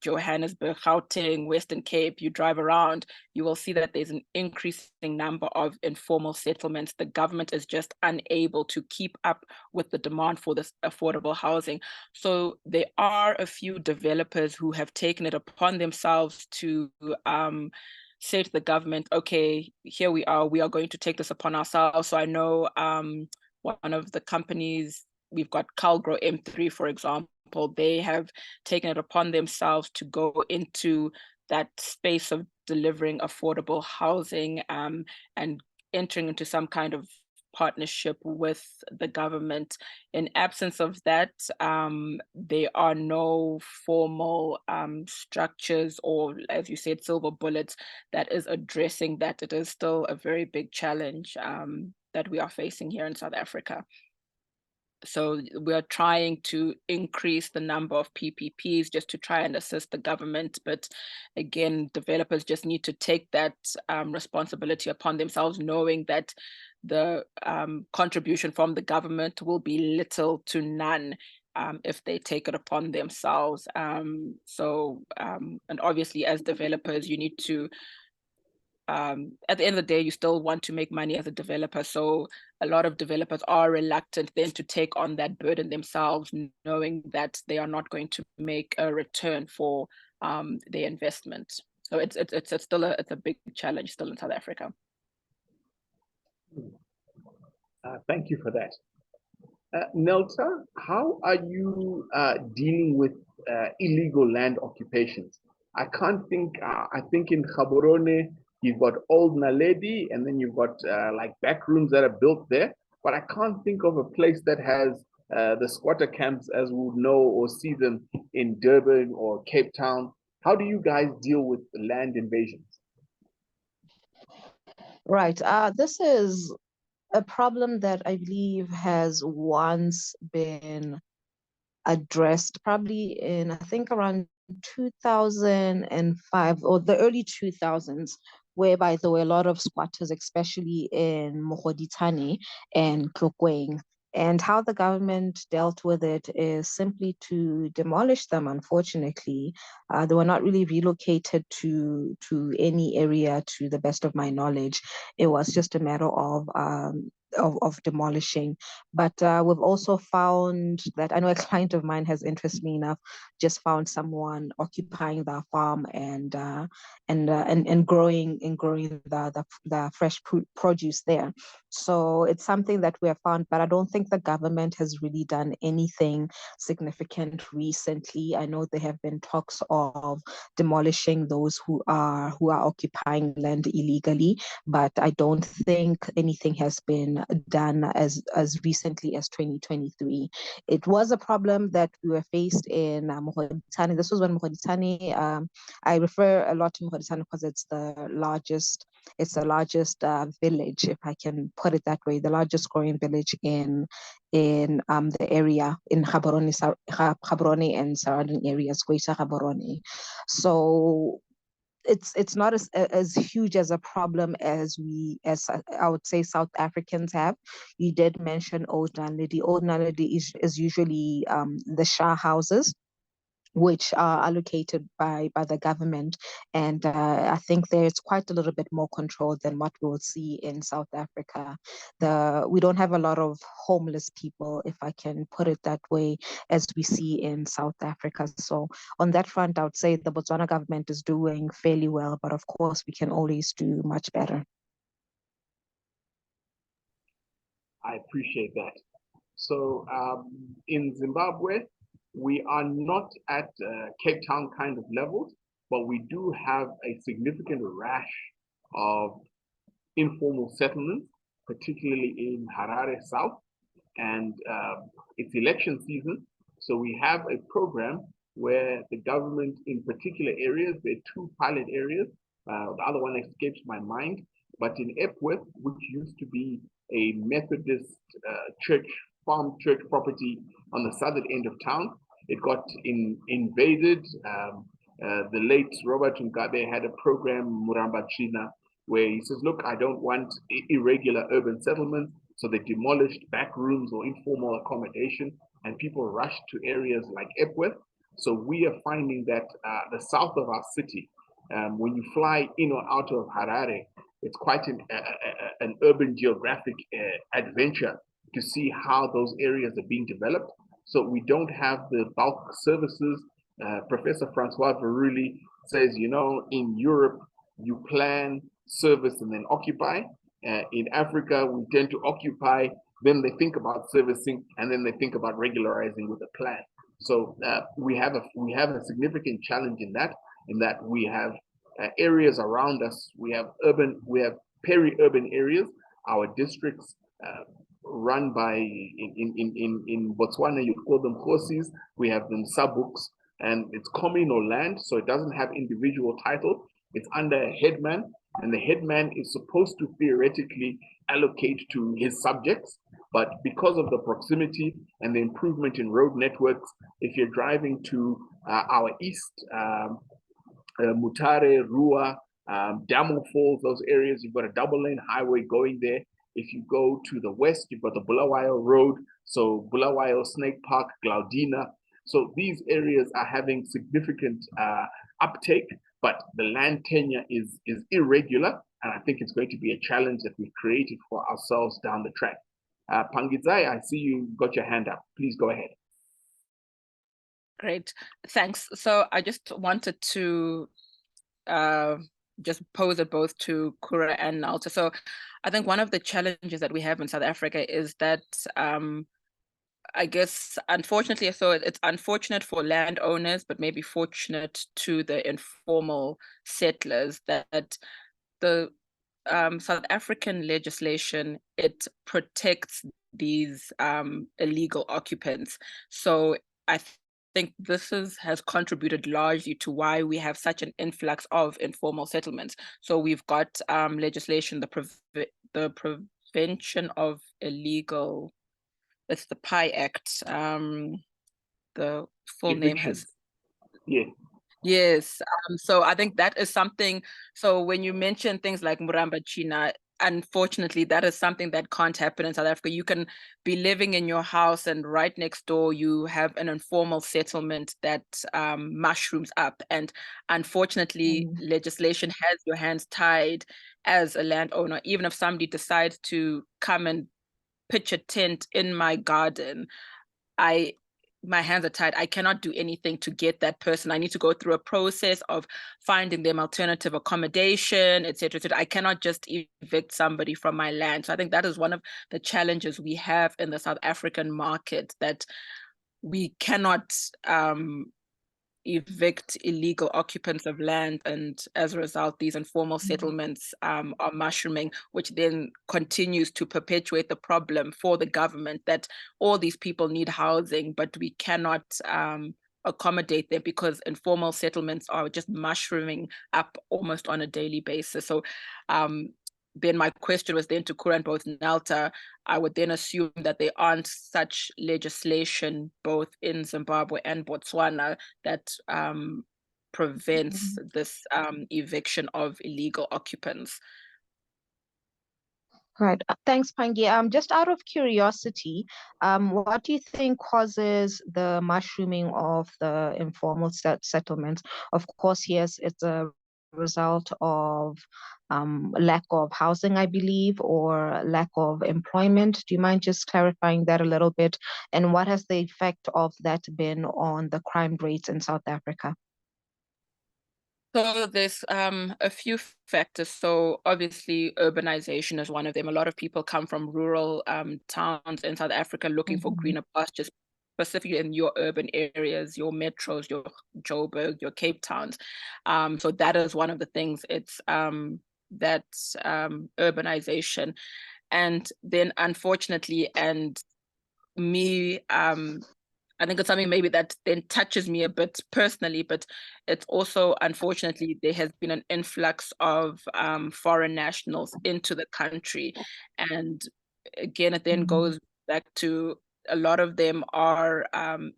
Johannesburg, Gauteng, Western Cape, you drive around, you will see that there's an increasing number of informal settlements. The government is just unable to keep up with the demand for this affordable housing. So there are a few developers who have taken it upon themselves to say to the government, okay, here we are going to take this upon ourselves. So I know one of the companies, we've got Calgro M3, for example, they have taken it upon themselves to go into that space of delivering affordable housing and entering into some kind of partnership with the government. In absence of that, there are no formal structures or, as you said, silver bullets that is addressing that. It is still a very big challenge that we are facing here in South Africa. So we're trying to increase the number of PPPs just to try and assist the government. But again, developers just need to take that responsibility upon themselves, knowing that the contribution from the government will be little to none if they take it upon themselves. And obviously as developers, you need to, at the end of the day, you still want to make money as a developer. So a lot of developers are reluctant then to take on that burden themselves, knowing that they are not going to make a return for their investment. So it's still a big challenge still in South Africa.
Thank you for that. Neltah, how are you dealing with illegal land occupations? I can't think, I think in Gaborone, you've got Old Naledi, and then you've got like back rooms that are built there, but I can't think of a place that has the squatter camps as we would know or see them in Durban or Cape Town. How do you guys deal with land invasions?
Right. This is a problem that I believe has once been addressed, probably in, I think, around 2005 or the early 2000s, whereby there were a lot of squatters, especially in Mogoditane and Tlokweng. And how the government dealt with it is simply to demolish them, unfortunately. They were not really relocated to any area, to the best of my knowledge. It was just a matter of demolishing. But we've also found that, I know a client of mine has, interestingly enough, just found someone occupying the farm and growing the fresh produce there. So it's something that we have found, but I don't think the government has really done anything significant recently. I know there have been talks of demolishing those who are occupying land illegally, but I don't think anything has been done as recently as 2023. It was a problem that we were faced in Mogoditane. This was when Mogoditane, I refer a lot to Mogoditane because it's the largest village, if I can put it that way, the largest growing village in the area, in Gaborone and surrounding areas, Greater Gaborone. So it's not as huge as a problem as I would say South Africans have. You did mention Old Naledi. Old Naledi is usually the Shah houses, which are allocated by the government. And I think there's quite a little bit more control than what we'll see in South Africa. We don't have a lot of homeless people, if I can put it that way, as we see in South Africa. So on that front, I would say the Botswana government is doing fairly well, but of course we can always do much better.
I appreciate that. So in Zimbabwe, we are not at Cape Town kind of levels, but we do have a significant rash of informal settlements, particularly in Harare South, and it's election season. So we have a program where the government in particular areas, there are 2 pilot areas, the other one escapes my mind, but in Epworth, which used to be a Methodist farm church property on the southern end of town, it got invaded. The late Robert Mugabe had a program, Muramba China, where he says, look, I don't want irregular urban settlements. So they demolished back rooms or informal accommodation, and people rushed to areas like Epworth. So we are finding that the south of our city, when you fly in or out of Harare, it's quite an urban geographic adventure to see how those areas are being developed. So we don't have the bulk services. Professor Francois Veruli says, in Europe, you plan, service, and then occupy. In Africa, we tend to occupy, then they think about servicing, and then they think about regularizing with a plan. So we have a significant challenge in that we have areas around us. We have peri-urban areas. Our districts run by in Botswana, you call them Kgoshis. We have them sabuks, and it's communal land, so it doesn't have individual title. It's under a headman, and the headman is supposed to theoretically allocate to his subjects. But because of the proximity and the improvement in road networks, if you're driving to our east, Mutare, Rua, Damo Falls, those areas, you've got a double-lane highway going there. If you go to the west, you've got the Bulawayo Road, so Bulawayo, Snake Park, Glaudina. So these areas are having significant uptake, but the land tenure is irregular, and I think it's going to be a challenge that we've created for ourselves down the track. Pangidzai, I see you got your hand up. Please go ahead.
Great, thanks. So I just wanted to just pose it both to Kura and Neltah. So I think one of the challenges that we have in South Africa is that I guess, unfortunately, so it's unfortunate for landowners, but maybe fortunate to the informal settlers that the South African legislation, it protects these illegal occupants. So I think this has contributed largely to why we have such an influx of informal settlements. So we've got legislation, the Prevention of Illegal, it's the PI Act. The full name has,
yeah.
Yes, so I think that is something. So when you mention things like Muramba China, unfortunately, that is something that can't happen in South Africa. You can be living in your house and right next door you have an informal settlement that mushrooms up. And unfortunately, legislation has your hands tied as a landowner. Even if somebody decides to come and pitch a tent in my garden, my hands are tied. I cannot do anything to get that person. I need to go through a process of finding them alternative accommodation, et cetera, et cetera. I cannot just evict somebody from my land. So I think that is one of the challenges we have in the South African market, that we cannot evict illegal occupants of land, and as a result these informal settlements are mushrooming, which then continues to perpetuate the problem for the government that all these people need housing, but we cannot accommodate them because informal settlements are just mushrooming up almost on a daily basis. So then my question was then to Kura and both Neltah, I would then assume that there aren't such legislation both in Zimbabwe and Botswana that prevents this eviction of illegal occupants.
Right. Thanks, Pangi. Just out of curiosity, what do you think causes the mushrooming of the informal settlements? Of course, yes, it's a result of lack of housing, I believe, or lack of employment. Do you mind just clarifying that a little bit? And what has the effect of that been on the crime rates in South Africa?
So there's a few factors. So obviously urbanization is one of them. A lot of people come from rural towns in South Africa looking for greener pastures, specifically in your urban areas, your metros, your Joburg, your Cape Towns. So that is one of the things. It's that urbanization. And then unfortunately, and me, I think it's something maybe that then touches me a bit personally, but it's also, unfortunately, there has been an influx of foreign nationals into the country. And again, it then goes back to a lot of them are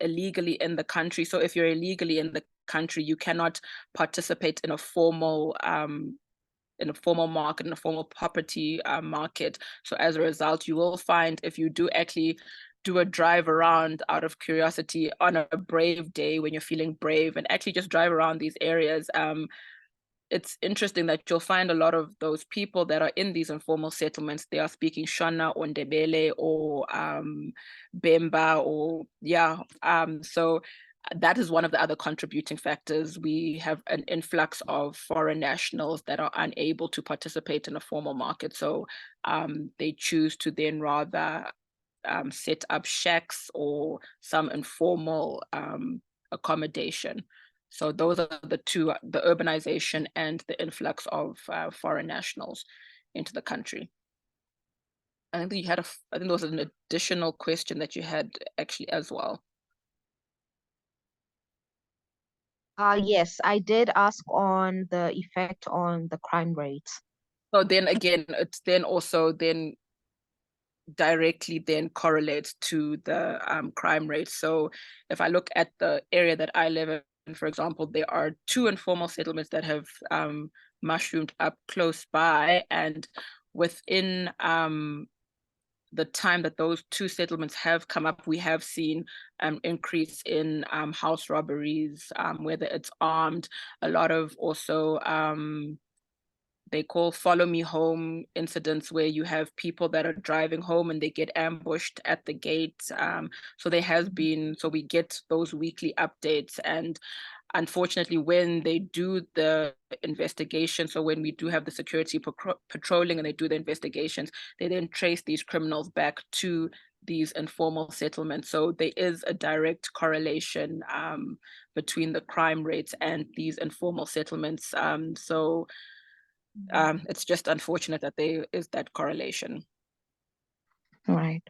illegally in the country. So if you're illegally in the country, you cannot participate in a formal market, in a formal property market. So as a result, you will find, if you do actually do a drive around out of curiosity on a brave day when you're feeling brave and actually just drive around these areas, it's interesting that you'll find a lot of those people that are in these informal settlements, they are speaking Shona or Ndebele or Bemba or so that is one of the other contributing factors. We have an influx of foreign nationals that are unable to participate in a formal market. So they choose to then rather set up shacks or some informal accommodation. So those are the two, the urbanization and the influx of foreign nationals into the country. I think you had I think there was an additional question that you had actually as well.
Yes, I did ask on the effect on the crime rates.
So then again, it's then also then directly then correlates to the crime rate. So if I look at the area that I live in, for example, there are 2 informal settlements that have mushroomed up close by, and within the time that those 2 settlements have come up, we have seen increase in house robberies, whether it's armed, a lot of also they call follow me home incidents, where you have people that are driving home and they get ambushed at the gate. So there has been, so we get those weekly updates, and unfortunately when they do the investigation, so when we do have the security patrolling and they do the investigations, they then trace these criminals back to these informal settlements. So there is a direct correlation between the crime rates and these informal settlements. So it's just unfortunate that there is that correlation.
Right.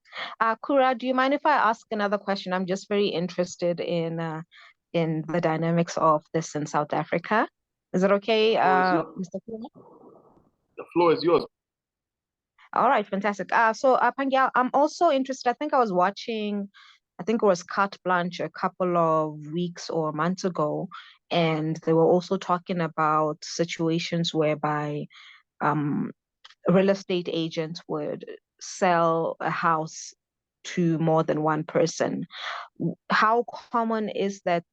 Kura, do you mind if I ask another question? I'm just very interested in the dynamics of this in South Africa. Is it okay, Mr. Kura?
The floor is yours.
All right, fantastic. So Pangidzai, I'm also interested. I think I was watching, I think it was Carte Blanche a couple of weeks or months ago, and they were also talking about situations whereby real estate agents would sell a house to more than one person. How common is that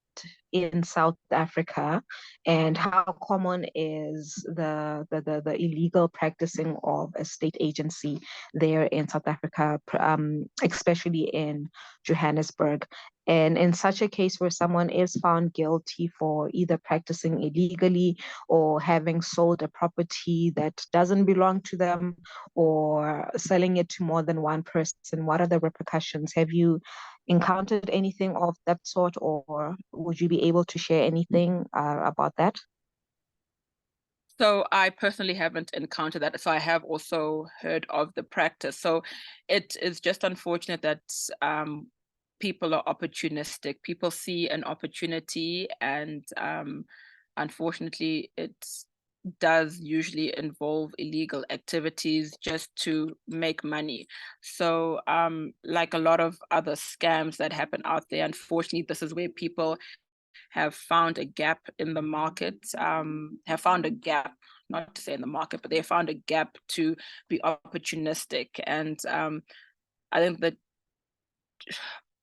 in South Africa, and how common is the illegal practicing of a state agency there in South Africa, especially in Johannesburg? And in such a case where someone is found guilty for either practicing illegally or having sold a property that doesn't belong to them or selling it to more than one person, what are the repercussions? Have you encountered anything of that sort, or would you be able to share anything about that?
So I personally haven't encountered that. So I have also heard of the practice. So it is just unfortunate that people are opportunistic. People see an opportunity, and unfortunately it does usually involve illegal activities just to make money. So like a lot of other scams that happen out there, unfortunately, this is where people have found a gap in the market, have found a gap, not to say in the market, but they found a gap to be opportunistic. And I think that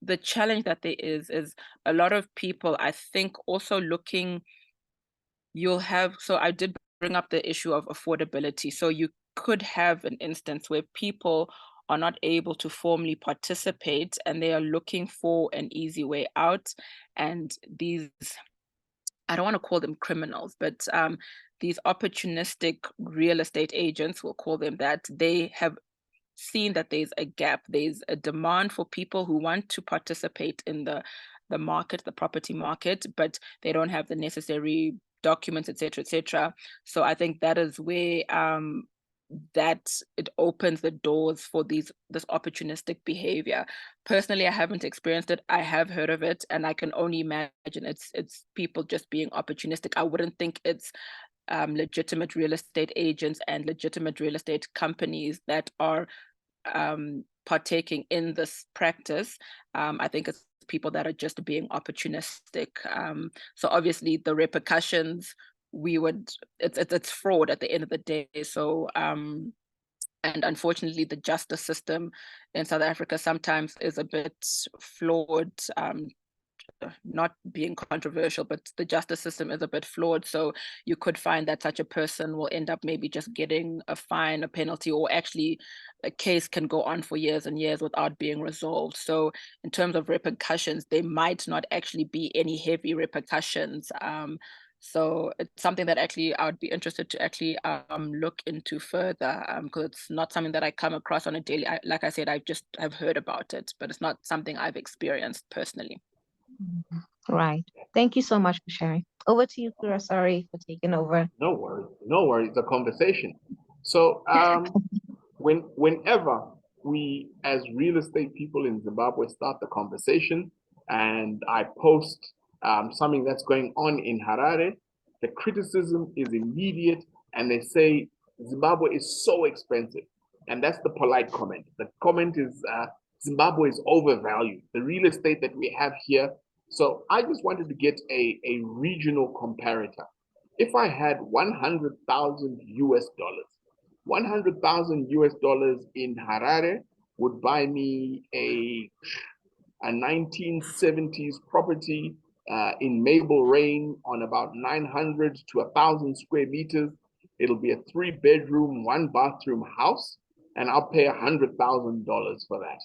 the challenge that there is a lot of people, I think, also looking, you'll have, so I did bring up the issue of affordability. So you could have an instance where people are not able to formally participate and they are looking for an easy way out. And these, I don't want to call them criminals, but these opportunistic real estate agents, we'll call them that, they have seen that there's a gap, there's a demand for people who want to participate in the market, the property market, but they don't have the necessary documents, etc., etc. So I think that is where that it opens the doors for this opportunistic behavior. Personally, I haven't experienced it. I have heard of it, and I can only imagine it's people just being opportunistic. I wouldn't think it's legitimate real estate agents and legitimate real estate companies that are partaking in this practice. I think it's people that are just being opportunistic. So obviously the repercussions, it's fraud at the end of the day. So and unfortunately the justice system in South Africa sometimes is a bit flawed. not being controversial, but the justice system is a bit flawed. So you could find that such a person will end up maybe just getting a fine, a penalty, or actually a case can go on for years and years without being resolved. So in terms of repercussions, there might not actually be any heavy repercussions. So it's something that actually I would be interested to actually look into further, because it's not something that I come across on a daily. Like I said, I've heard about it, but it's not something I've experienced personally.
Right. Thank you so much for sharing. Over to you, Kura. Sorry for taking over.
No worries. The conversation. So whenever we as real estate people in Zimbabwe start the conversation and I post something that's going on in Harare, the criticism is immediate and they say Zimbabwe is so expensive. And that's the polite comment. The comment is Zimbabwe is overvalued. The real estate that we have here. So I just wanted to get a regional comparator. If I had 100,000 US dollars, 100,000 US dollars in Harare would buy me a 1970s property in Maple Rain on about 900 to 1,000 square meters. It'll be a 3-bedroom, 1-bathroom house, and I'll pay $100,000 for that.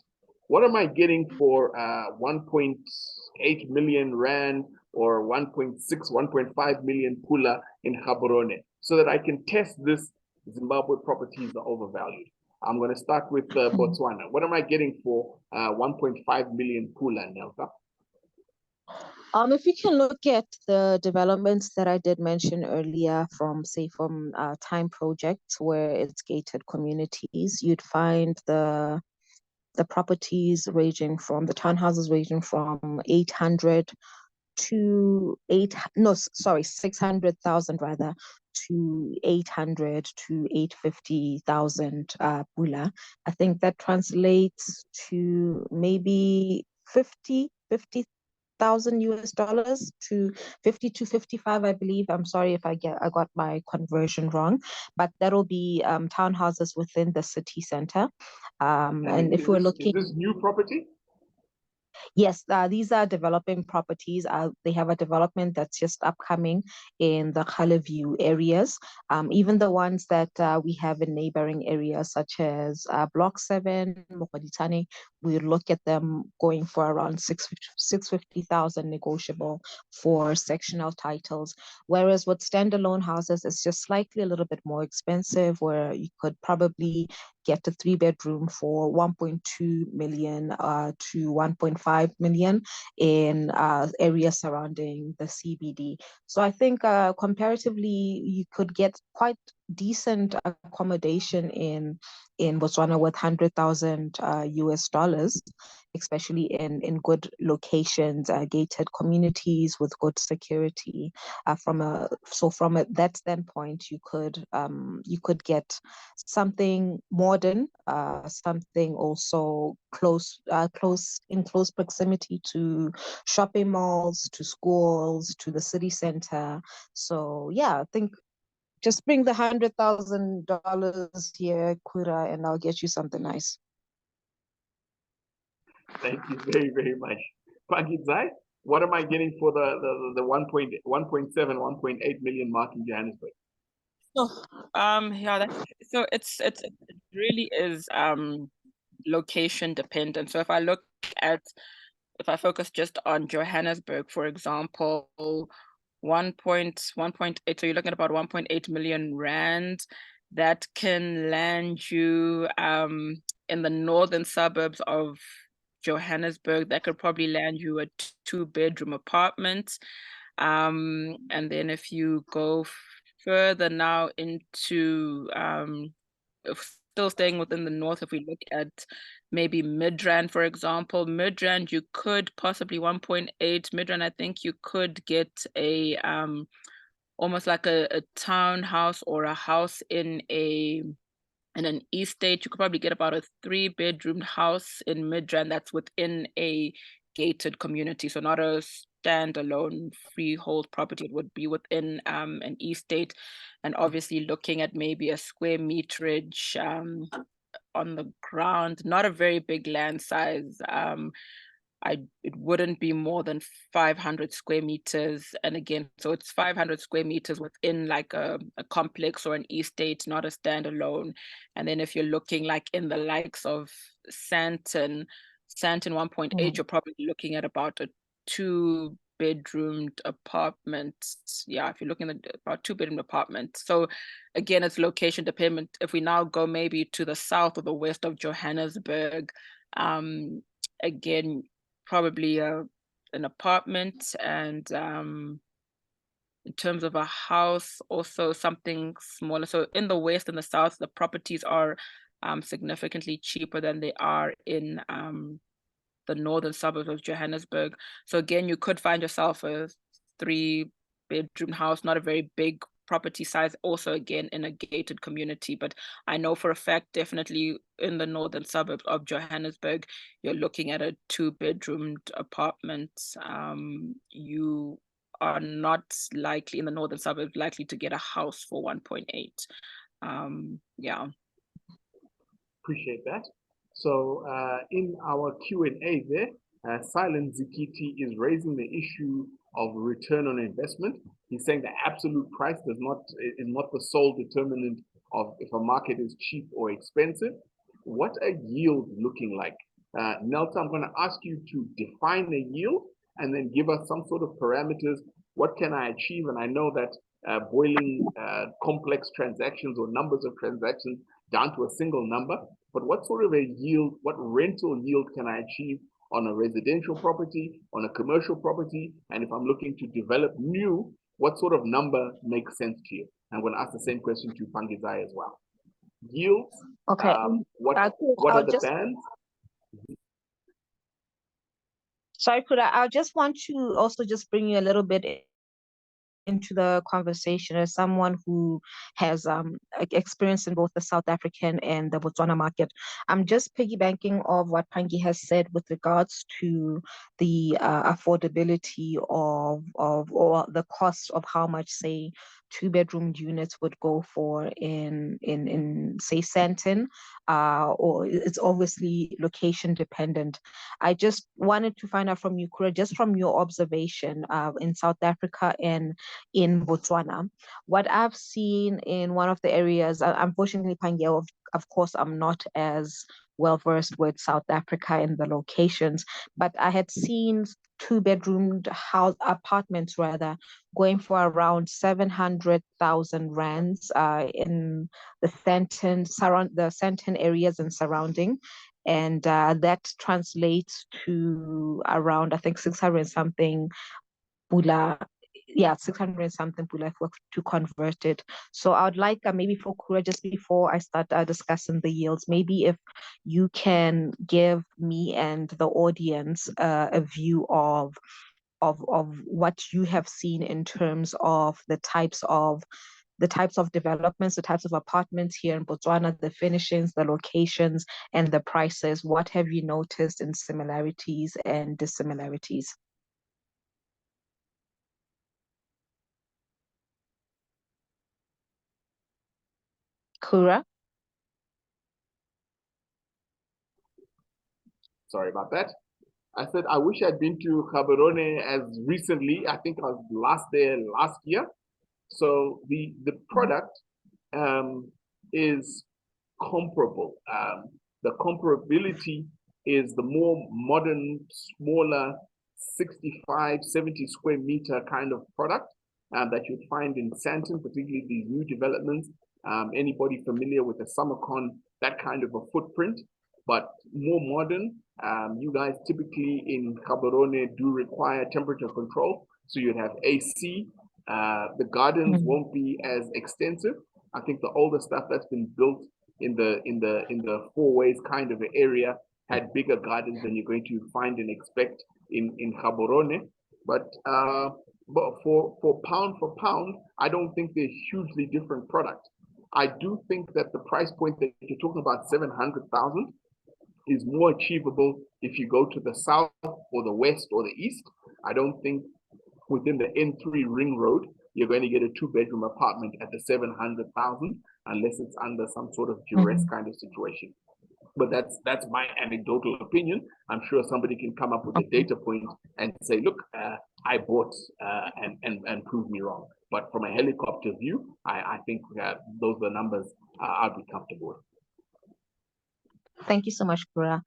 What am I getting for 1.8 million rand or 1.6, 1.5 million pula in Gaborone, so that I can test this Zimbabwe properties are overvalued? I'm going to start with Botswana. What am I getting for 1.5 million pula, Neltah?
If you can look at the developments that I did mention earlier from Time Projects, where it's gated communities, you'd find the properties ranging from the townhouses ranging from 600,000 rather to 800 to 850,000 pula. I think that translates to maybe 50,000 US dollars to 50 to 55, I believe. I'm sorry if I got my conversion wrong, but that'll be townhouses within the city center. And if we're looking,
is this new property?
Yes, these are developing properties. They have a development that's just upcoming in the View areas. Even the ones that we have in neighboring areas, such as Block 7, Mokoditane, we look at them going for around 650,000 negotiable for sectional titles. Whereas with standalone houses, it's just slightly a little bit more expensive, where you could probably get a 3-bedroom for 1.2 million to 1.5 million in areas surrounding the CBD. So I think comparatively, you could get quite decent accommodation in Botswana with 100,000 US dollars, especially in good locations, gated communities with good security. From that standpoint, you could get something modern, something also close proximity to shopping malls, to schools, to the city center. So yeah, I think just bring the $100,000 here, Kura, and I'll get you something nice.
Thank you very, very much. Pangidzai, what am I getting for the 1.7, 1.8 million mark in Johannesburg?
So it really is location dependent. So if I focus just on Johannesburg, for example, 1.8, so you're looking at about 1.8 million rand. That can land you in the northern suburbs of Johannesburg. That could probably land you a 2-bedroom apartment. And then if you go further now into still staying within the north, if we look at maybe Midrand, for example, Midrand, you could possibly 1.8 Midrand. I think you could get a almost like a townhouse or a house in an estate. You could probably get about a 3-bedroom house in Midrand that's within a gated community, so not a standalone freehold property. It would be within an estate, and obviously looking at maybe a square meterage on the ground, not a very big land size. it wouldn't be more than 500 square meters. And again, so it's 500 square meters within like a complex or an estate, not a standalone. And then if you're looking like in the likes of Sandton 1.8, you're probably looking at about a 2-bedroomed apartment. Yeah, if you're looking at about 2-bedroom apartment. So again, it's location dependent. If we now go maybe to the south or the west of Johannesburg, again, probably an apartment, and in terms of a house, also something smaller. So in the west and the south, the properties are significantly cheaper than they are in the northern suburbs of Johannesburg. So again, you could find yourself a 3-bedroom house, not a very big property size, also again in a gated community. But I know for a fact, definitely in the northern suburbs of Johannesburg, you're looking at a 2-bedroomed apartment. You are not likely in the northern suburbs likely to get a house for 1.8. Yeah.
Appreciate that. So in our Q&A there, Silent Zikiti is raising the issue of return on investment. He's saying the absolute price is not the sole determinant of if a market is cheap or expensive. What a yield looking like? Neltah, I'm going to ask you to define a yield and then give us some sort of parameters. What can I achieve? And I know that boiling complex transactions or numbers of transactions down to a single number, but what sort of a yield, what rental yield can I achieve on a residential property, on a commercial property? And if I'm looking to develop new, what sort of number makes sense to you? I'm going to ask the same question to Pangidzai as well. Yields,
okay.
what are the bands?
Sorry, I just want to also just bring you a little bit into the conversation as someone who has experience in both the South African and the Botswana market. I'm just piggybacking of what Pangi has said with regards to the affordability of or the cost of how much, say, 2-bedroom units would go for in say Sandton, or it's obviously location dependent. I just wanted to find out from you, Kura, just from your observation in South Africa and in Botswana, what I've seen in one of the areas, unfortunately, Pangiel, of course, I'm not as well versed with South Africa and the locations, but I had seen 2-bedroomed apartments rather going for around 700,000 rands in the Sandton areas and surrounding. And that translates to around, I think, 600 something Pula. Yeah, 600 something Pula to convert it. So I would like maybe for Kura, just before I start discussing the yields, maybe if you can give me and the audience a view of what you have seen in terms of the types of developments, the types of apartments here in Botswana, the finishings, the locations, and the prices. What have you noticed in similarities and dissimilarities? Kura?
Sorry about that. I said I wish I'd been to Gaborone as recently. I think I was there last year. So the product is comparable. The comparability is the more modern, smaller, 65, 70 square meter kind of product that you find in Sandton, particularly these new developments. Anybody familiar with the Summercon, that kind of a footprint, but more modern. You guys typically in Gaborone do require temperature control, so you'd have AC. The gardens won't be as extensive. I think the older stuff that's been built in the four ways kind of area had bigger gardens than you're going to find and expect in Gaborone. But for pound, I don't think they're hugely different product. I do think that the price point that you're talking about, 700,000, is more achievable if you go to the south or the west or the east. I don't think within the N3 ring road, you're going to get a 2-bedroom apartment at the 700,000 unless it's under some sort of duress kind of situation. But that's my anecdotal opinion. I'm sure somebody can come up with a data point and say, look, I bought and prove me wrong. But from a helicopter view, I think those are the numbers I'll be comfortable with.
Thank you so much, Kura.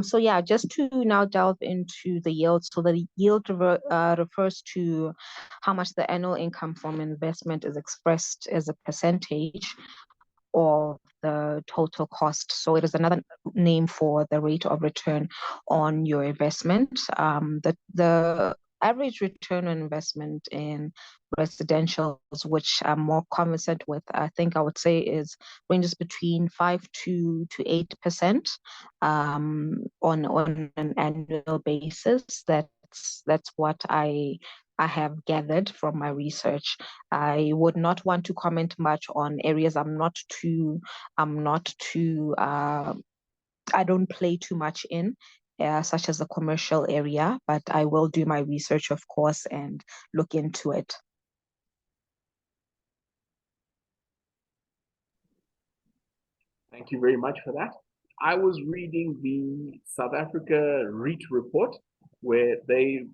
So yeah, just to now delve into the yield. So the yield refers to how much the annual income from investment is expressed as a percentage of the total cost. So it is another name for the rate of return on your investment. The average return on investment in residentials, which I'm more conversant with, I think I would say is ranges between 5 to 8% on an annual basis. That's what I have gathered from my research. I would not want to comment much on areas I don't play too much in, such as the commercial area, but I will do my research, of course, and look into it.
Thank you very much for that. I was reading the South Africa REIT report, where they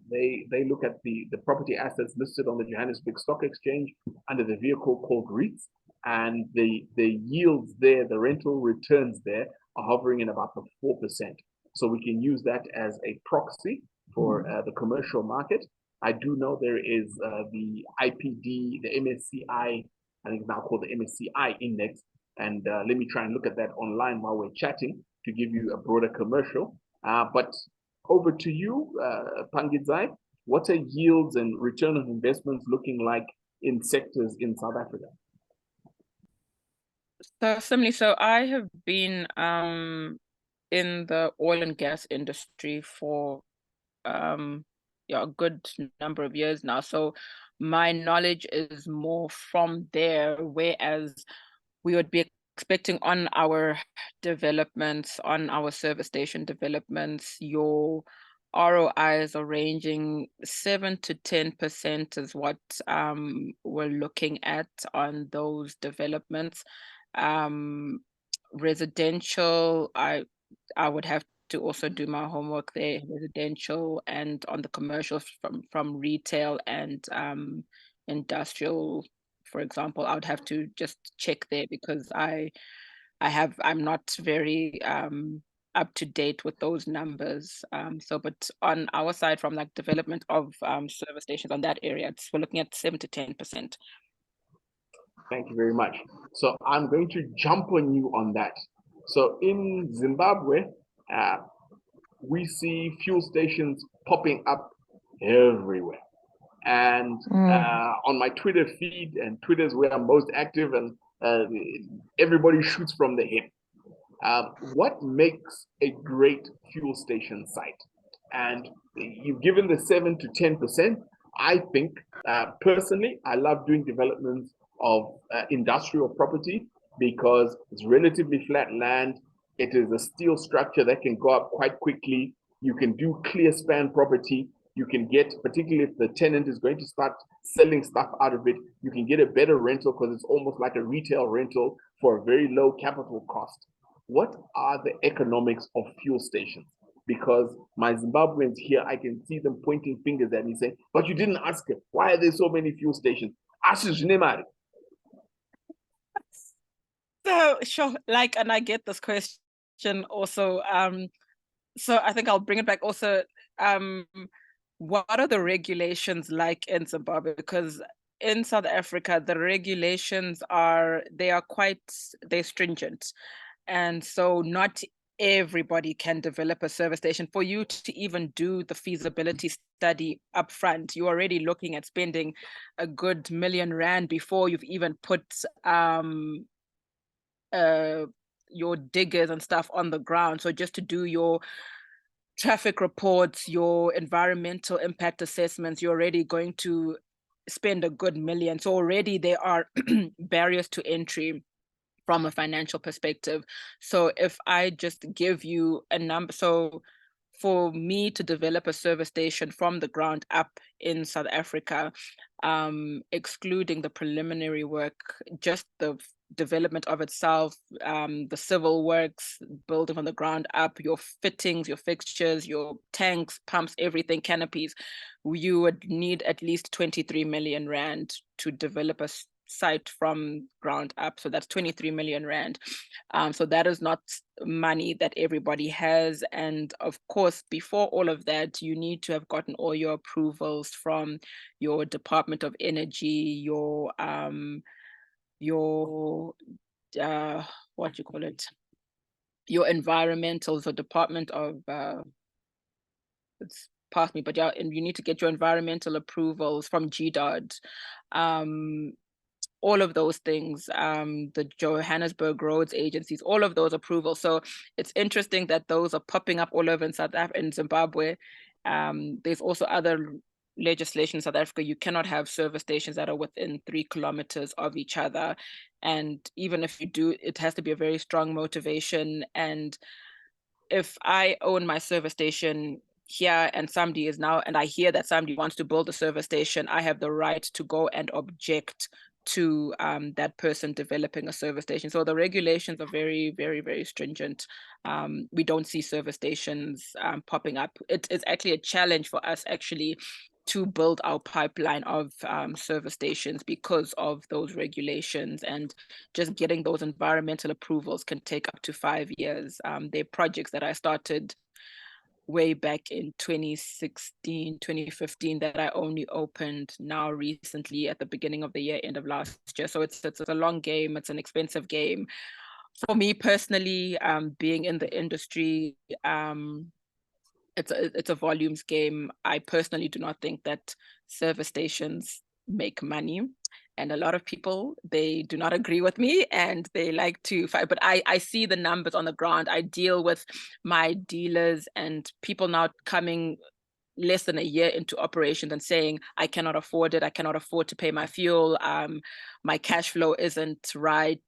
look at the property assets listed on the Johannesburg Stock Exchange under the vehicle called REITs, and the yields there, the rental returns there are hovering in about the 4%. So we can use that as a proxy for the commercial market. I do know there is the IPD, the MSCI, I think it's now called the MSCI index, and let me try and look at that online while we're chatting to give you a broader commercial. But over to you, Pangidzai. What are yields and return on investments looking like in sectors in South Africa?
Certainly. So I have been in the oil and gas industry for a good number of years now. So my knowledge is more from there, whereas we would be expecting on our developments, on our service station developments, your ROIs are ranging 7 to 10% is what we're looking at on those developments. Residential, I would have to also do my homework there, residential and on the commercial from retail and industrial, for example. I would have to just check there because I'm not very up to date with those numbers. But on our side, from like development of service stations on that area, we're looking at 7 to 10%.
Thank you very much. So I'm going to jump on you on that. So in Zimbabwe, we see fuel stations popping up everywhere. And on my Twitter feed, and Twitter is where I'm most active, and everybody shoots from the hip. What makes a great fuel station site? And you've given the 7 to 10%. I think, personally, I love doing developments of industrial property because it's relatively flat land. It is a steel structure that can go up quite quickly. You can do clear span property. You can get, particularly if the tenant is going to start selling stuff out of it, you can get a better rental because it's almost like a retail rental for a very low capital cost. What are the economics of fuel stations? Because my Zimbabweans here, I can see them pointing fingers at me saying, but you didn't ask it. Why are there so many fuel stations?
So sure, and I get this question also. So I think I'll bring it back also. What are the regulations like in Zimbabwe? Because in South Africa, the regulations are quite stringent. And so not everybody can develop a service station. For you to even do the feasibility study upfront, you're already looking at spending a good R1 million before you've even put your diggers and stuff on the ground. So just to do your traffic reports, your environmental impact assessments, you're already going to spend a good R1 million. So already there are barriers to entry from a financial perspective. So if I just give you a number, so for me to develop a service station from the ground up in South Africa, excluding the preliminary work, just the development of itself, the civil works, building from the ground up, your fittings, your fixtures, your tanks, pumps, everything, canopies, you would need at least 23 million rand to develop a site from ground up. So that's 23 million rand. So that is not money that everybody has. And of course, before all of that, you need to have gotten all your approvals from your Department of Energy, your what do you call it? Your environmental, so Department of it's past me, but yeah, and you need to get your environmental approvals from GDOD. All of those things, the Johannesburg roads agencies, all of those approvals. So it's interesting that those are popping up all over in South Africa, in Zimbabwe. There's also other legislation in South Africa. You cannot have service stations that are within 3 kilometers of each other. And even if you do, it has to be a very strong motivation. And if I own my service station here and somebody is now, and I hear that somebody wants to build a service station, I have the right to go and object to that person developing a service station. So the regulations are very, very, very stringent. We don't see service stations popping up. It's actually a challenge for us actually to build our pipeline of service stations because of those regulations, and just getting those environmental approvals can take up to 5 years. They're projects that I started way back in 2016, 2015 that I only opened now recently at the beginning of the year, end of last year. So it's a long game, it's an expensive game. For me personally, being in the industry, it's a volumes game. I personally do not think that service stations make money. And a lot of people, they do not agree with me and they like to fight. But I see the numbers on the ground. I deal with my dealers and people now coming less than a year into operations and saying, I cannot afford it. I cannot afford to pay my fuel. My cash flow isn't right.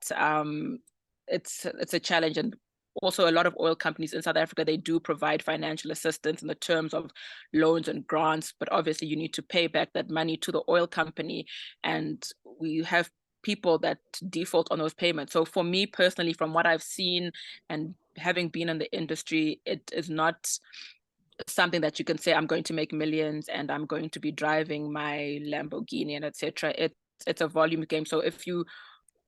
It's a challenge. And also a lot of oil companies in South Africa, they do provide financial assistance in the terms of loans and grants, but obviously you need to pay back that money to the oil company. And we have people that default on those payments. So for me personally, from what I've seen and having been in the industry, it is not something that you can say, I'm going to make millions and I'm going to be driving my Lamborghini and etc. It's a volume game. So if you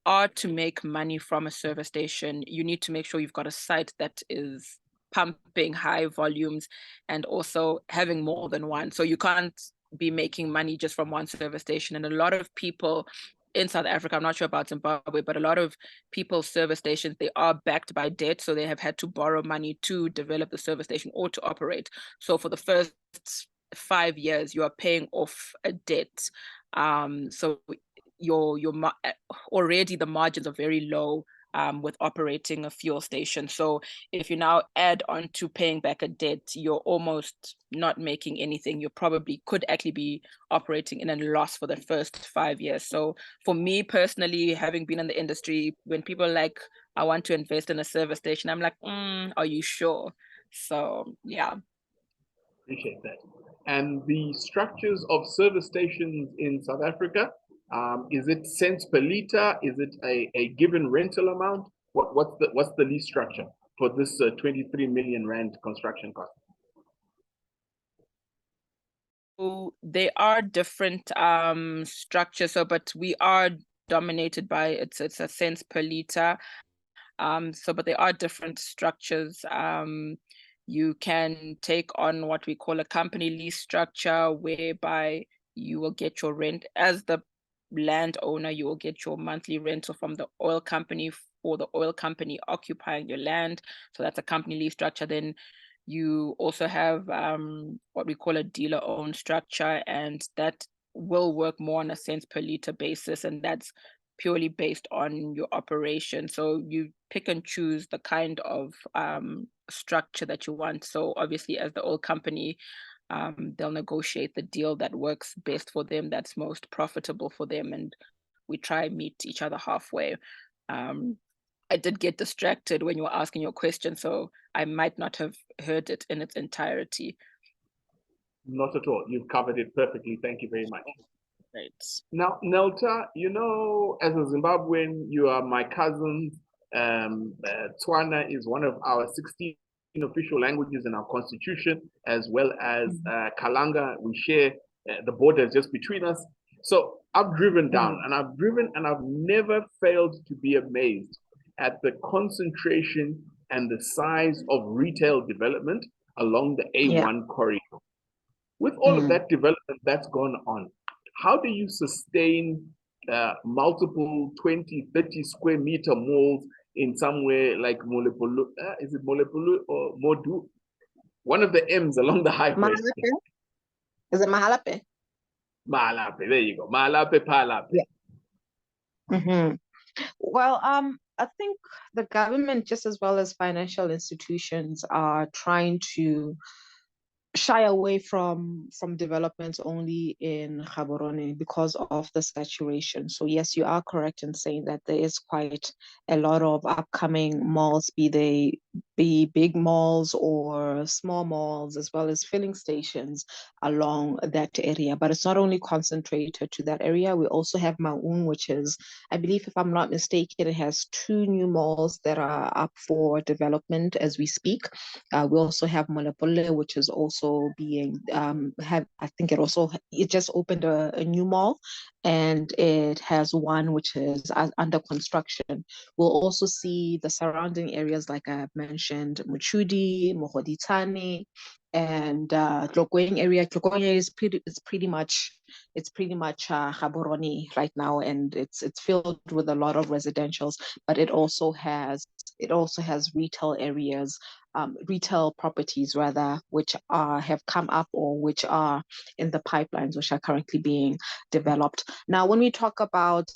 are to make money from a service station, you need to make sure you've got a site that is pumping high volumes and also having more than one. So you can't be making money just from one service station. And a lot of people in South Africa, I'm not sure about Zimbabwe, but a lot of people's service stations, they are backed by debt. So they have had to borrow money to develop the service station or to operate. So for the first 5 years, you are paying off a debt. So your already the margins are very low with operating a fuel station. So if you now add on to paying back a debt, you're almost not making anything. You probably could actually be operating in a loss for the first 5 years. So for me personally, having been in the industry, when people are like, I want to invest in a service station, I'm like, are you sure? So yeah.
Appreciate that. And the structures of service stations in South Africa, is it cents per liter? Is it a given rental amount? What's the lease structure for this 23 million rand construction cost?
So there are different structures. So, but we are dominated by it's a cents per liter. But there are different structures. You can take on what we call a company lease structure, whereby you will get your rent as the landowner. You will get your monthly rental from the oil company, or the oil company occupying your land. So that's a company lease structure. Then you also have what we call a dealer-owned structure, and that will work more on a cents per liter basis, and that's purely based on your operation. So you pick and choose the kind of structure that you want. So obviously, as the oil company, they'll negotiate the deal that works best for them, that's most profitable for them, and we try and meet each other halfway. I did get distracted when you were asking your question, so I might not have heard it in its entirety.
Not at all. You've covered it perfectly. Thank you very much.
Right.
Now, Neltah, you know, as a Zimbabwean, you are my cousin. Tswana is one of our 16 official languages in our constitution, as well as Kalanga. We share the borders just between us. So I've driven down and I've never failed to be amazed at the concentration and the size of retail development along the A1 corridor. With all of that development that's gone on, how do you sustain multiple 20, 30 square meter malls in somewhere like Molepulu? Is it Molepulu or Modu? One of the M's along the highway.
Mahalape? Is it Mahalape?
Mahalape, there you go. Mahalape, Palape.
Yeah. Well, I think the government, just as well as financial institutions, are trying to shy away from developments only in Gaborone because of the saturation. So yes, you are correct in saying that there is quite a lot of upcoming malls, be they big malls or small malls, as well as filling stations along that area. But it's not only concentrated to that area. We also have Maun, which is, I believe, if I'm not mistaken, it has 2 new malls that are up for development as we speak. We also have Molepole, which is also being I think it just opened a new mall, and it has one which is under construction. We'll also see the surrounding areas, like I mentioned, Muchudi, Mohoditane, and Tlokwen area. Tlokwen is pretty much Gaborone right now, and it's filled with a lot of residentials, but it also has retail areas, retail properties rather, which have come up or which are in the pipelines, which are currently being developed. Now, when we talk about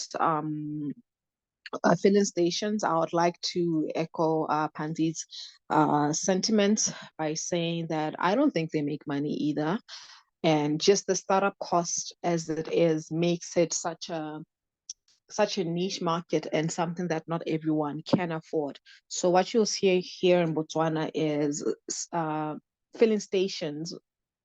filling stations, I would like to echo Pandi's sentiments by saying that I don't think they make money either. And just the startup cost as it is makes it such a niche market and something that not everyone can afford. So what you'll see here in Botswana is filling stations.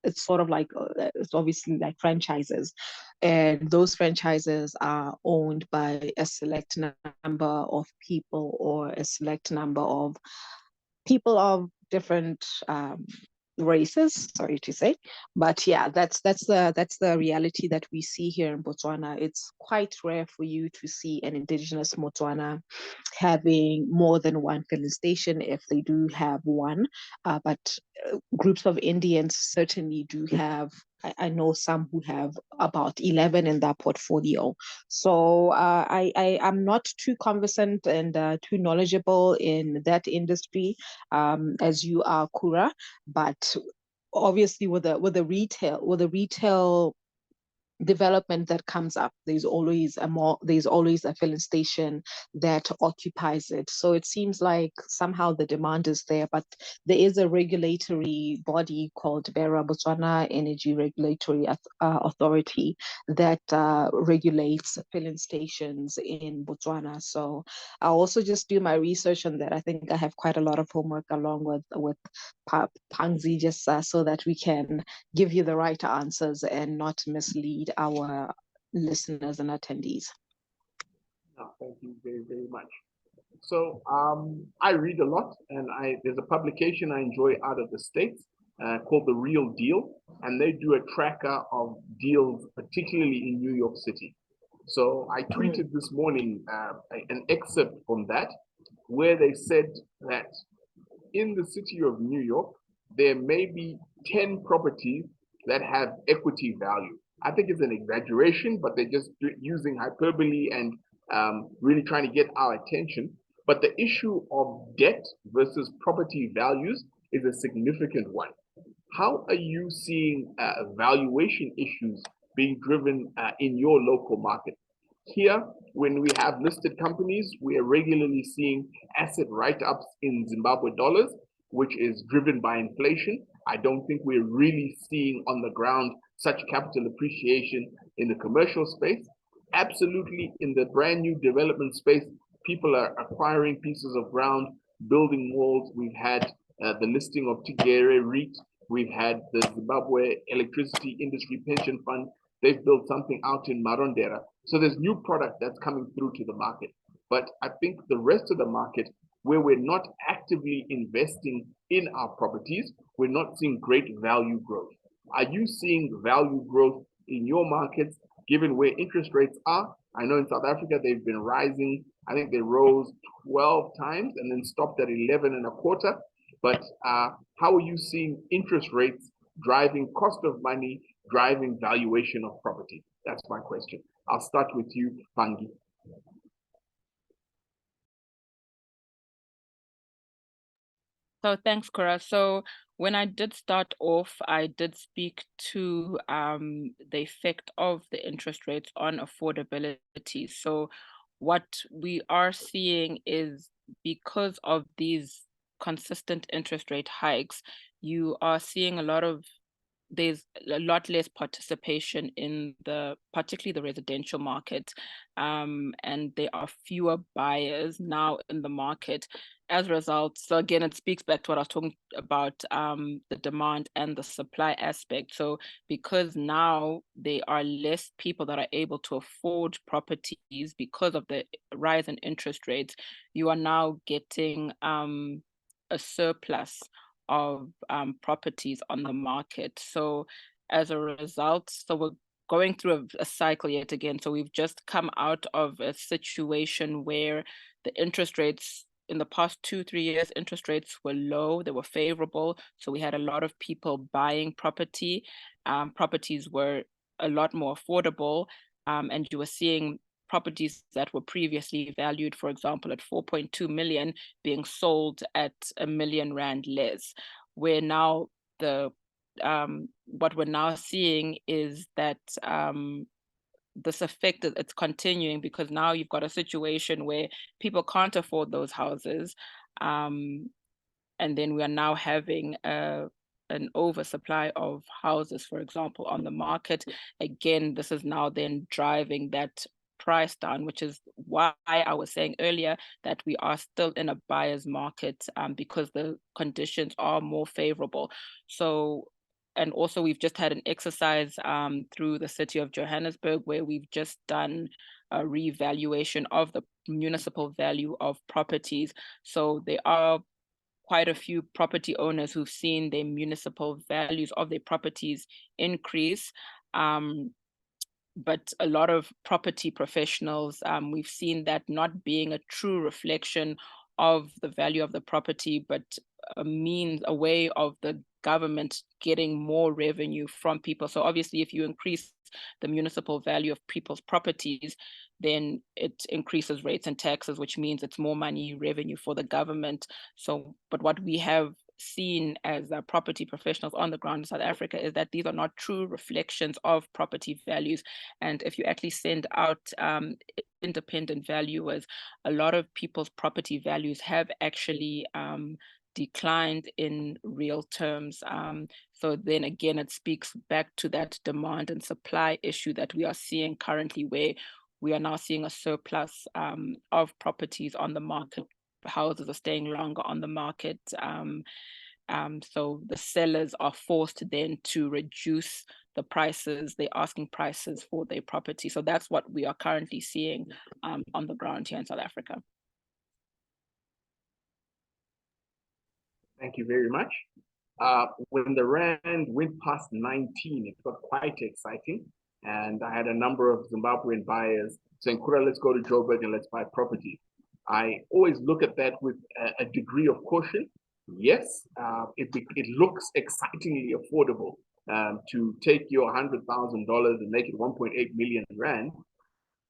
It's sort of like, it's obviously like franchises. And those franchises are owned by a select number of people, or a select number of people of different races, sorry to say. But yeah, that's the reality that we see here in Botswana. It's quite rare for you to see an indigenous Botswana having more than one filling station, if they do have one. But groups of Indians certainly do have. I know some who have about 11 in their portfolio. So I'm not too conversant and too knowledgeable in that industry as you are, Kura, but obviously with the retail development that comes up, there's always a filling station that occupies it. So it seems like somehow the demand is there, but there is a regulatory body called BERA, Botswana Energy Regulatory Authority, that regulates filling stations in Botswana. So I'll also just do my research on that. I think I have quite a lot of homework along with Pangidzai, just so that we can give you the right answers and not mislead our listeners and attendees.
No, thank you very, very much. So I read a lot, and there's a publication I enjoy out of the States called The Real Deal, and they do a tracker of deals, particularly in New York City. So I tweeted this morning an excerpt from that, where they said that in the city of New York, there may be 10 properties that have equity value. I think it's an exaggeration, but they're just using hyperbole and really trying to get our attention. But the issue of debt versus property values is a significant one. How are you seeing valuation issues being driven in your local market? Here, when we have listed companies, we are regularly seeing asset write-ups in Zimbabwe dollars, which is driven by inflation. I don't think we're really seeing on the ground such capital appreciation in the commercial space. Absolutely, in the brand new development space, people are acquiring pieces of ground, building malls. We've had the listing of Tigere REIT. We've had the Zimbabwe Electricity Industry Pension Fund They've built something out in Marondera. So there's new product that's coming through to the market. But I think the rest of the market, where we're not actively investing in our properties, we're not seeing great value growth. Are you seeing value growth in your markets, given where interest rates are? I know in South Africa, they've been rising. I think they rose 12 times and then stopped at 11 and a quarter. But how are you seeing interest rates driving cost of money, driving valuation of property? That's my question. I'll start with you, Pangi.
So thanks, Kura. So when I did start off, I did speak to the effect of the interest rates on affordability. So what we are seeing is, because of these consistent interest rate hikes, you are seeing there's a lot less participation in particularly the residential market, and there are fewer buyers now in the market as a result. So again, it speaks back to what I was talking about, the demand and the supply aspect. So because now there are less people that are able to afford properties because of the rise in interest rates, you are now getting a surplus of properties on the market. So as a result, so we're going through a cycle yet again. So we've just come out of a situation where the interest rates in the past 2-3 years, interest rates were low, they were favorable. So we had a lot of people buying property. Properties were a lot more affordable, and you were seeing properties that were previously valued, for example, at 4.2 million being sold at R1 million less. Where now what we're now seeing is that this effect, it's continuing, because now you've got a situation where people can't afford those houses, and then we are now having an oversupply of houses, for example, on the market. Again, this is now then driving that price down, which is why I was saying earlier that we are still in a buyer's market, because the conditions are more favorable. So, and also we've just had an exercise through the city of Johannesburg, where we've just done a revaluation of the municipal value of properties. So there are quite a few property owners who've seen their municipal values of their properties increase. But a lot of property professionals, we've seen that not being a true reflection of the value of the property, but a way of the government getting more revenue from people. So obviously, if you increase the municipal value of people's properties, then it increases rates and taxes, which means it's more money revenue for the government. So, but what we have seen as property professionals on the ground in South Africa is that these are not true reflections of property values. And if you actually send out independent valuers, a lot of people's property values have actually declined in real terms. So then again, it speaks back to that demand and supply issue that we are seeing currently, where we are now seeing a surplus of properties on the market. Houses are staying longer on the market. So the sellers are forced then to reduce the prices, the asking prices for their property. So that's what we are currently seeing on the ground here in South Africa.
Thank you very much. When the Rand went past 19, it got quite exciting. And I had a number of Zimbabwean buyers saying, Kura, let's go to Joburg and let's buy property. I always look at that with a degree of caution. Yes, it looks excitingly affordable to take your $100,000 and make it 1.8 million Rand.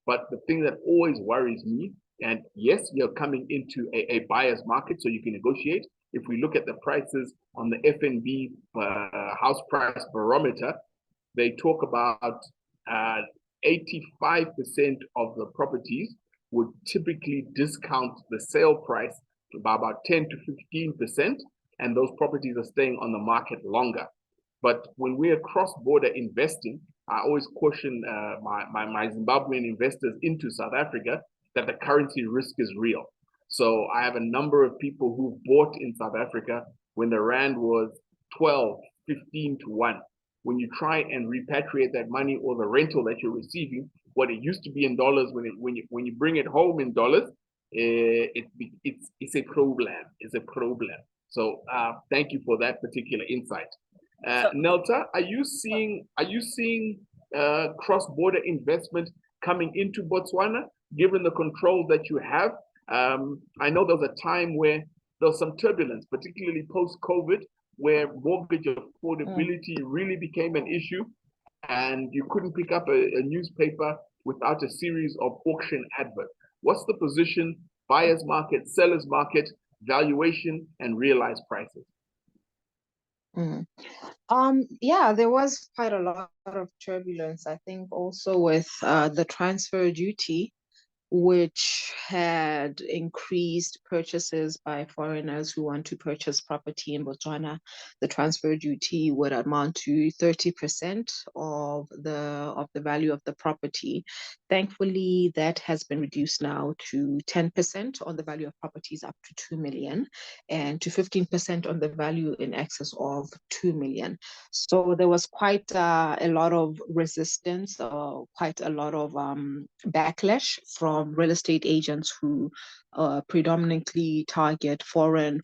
But the thing that always worries me, and yes, you're coming into a buyer's market, so you can negotiate. If we look at the prices on the FNB house price barometer, they talk about 85% of the properties would typically discount the sale price by about 10 to 15%, and those properties are staying on the market longer. But when we're cross-border investing, I always caution my Zimbabwean investors into South Africa that the currency risk is real. So I have a number of people who bought in South Africa when the Rand was 12, 15 to 1, when you try and repatriate that money or the rental that you're receiving, what it used to be in dollars, when you bring it home in dollars, it's a problem. It's a problem. So thank you for that particular insight. Neltah, are you seeing cross-border investment coming into Botswana, given the control that you have? I know there was a time where there was some turbulence, particularly post-COVID, where mortgage affordability really became an issue, and you couldn't pick up a newspaper without a series of auction adverts. What's the position, buyer's market, seller's market, valuation, and realized prices?
Yeah, there was quite a lot of turbulence, I think, also with the transfer duty, which had increased purchases by foreigners who want to purchase property in Botswana. The transfer duty would amount to 30% of the value of the property. Thankfully, that has been reduced now to 10% on the value of properties up to 2 million and to 15% on the value in excess of 2 million. So there was quite a lot of resistance, quite a lot of backlash from real estate agents who predominantly target foreign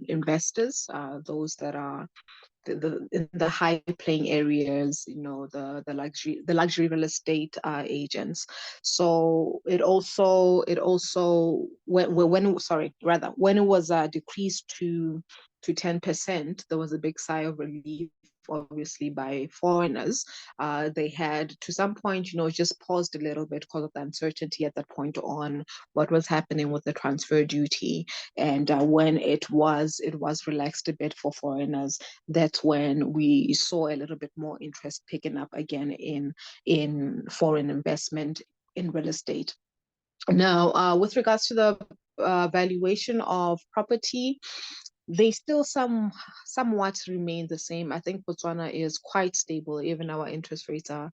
investors, those that are in the high paying areas, you know, the luxury real estate agents. So it also when it was decreased to 10%, there was a big sigh of relief, obviously, by foreigners. They had, to some point, you know, just paused a little bit because of the uncertainty at that point on what was happening with the transfer duty. And when it was relaxed a bit for foreigners, that's when we saw a little bit more interest picking up again in foreign investment in real estate. Now, with regards to the valuation of property, they still somewhat remain the same. I think Botswana is quite stable. Even our interest rates are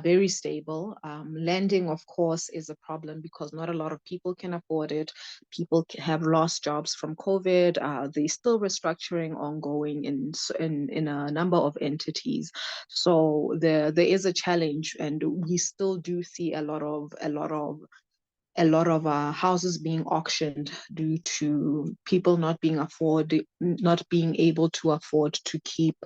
very stable. Lending, of course, is a problem because not a lot of people can afford it. People have lost jobs from COVID. There's still restructuring ongoing in a number of entities. So there is a challenge, and we still do see a lot of houses being auctioned due to people not being able to afford to keep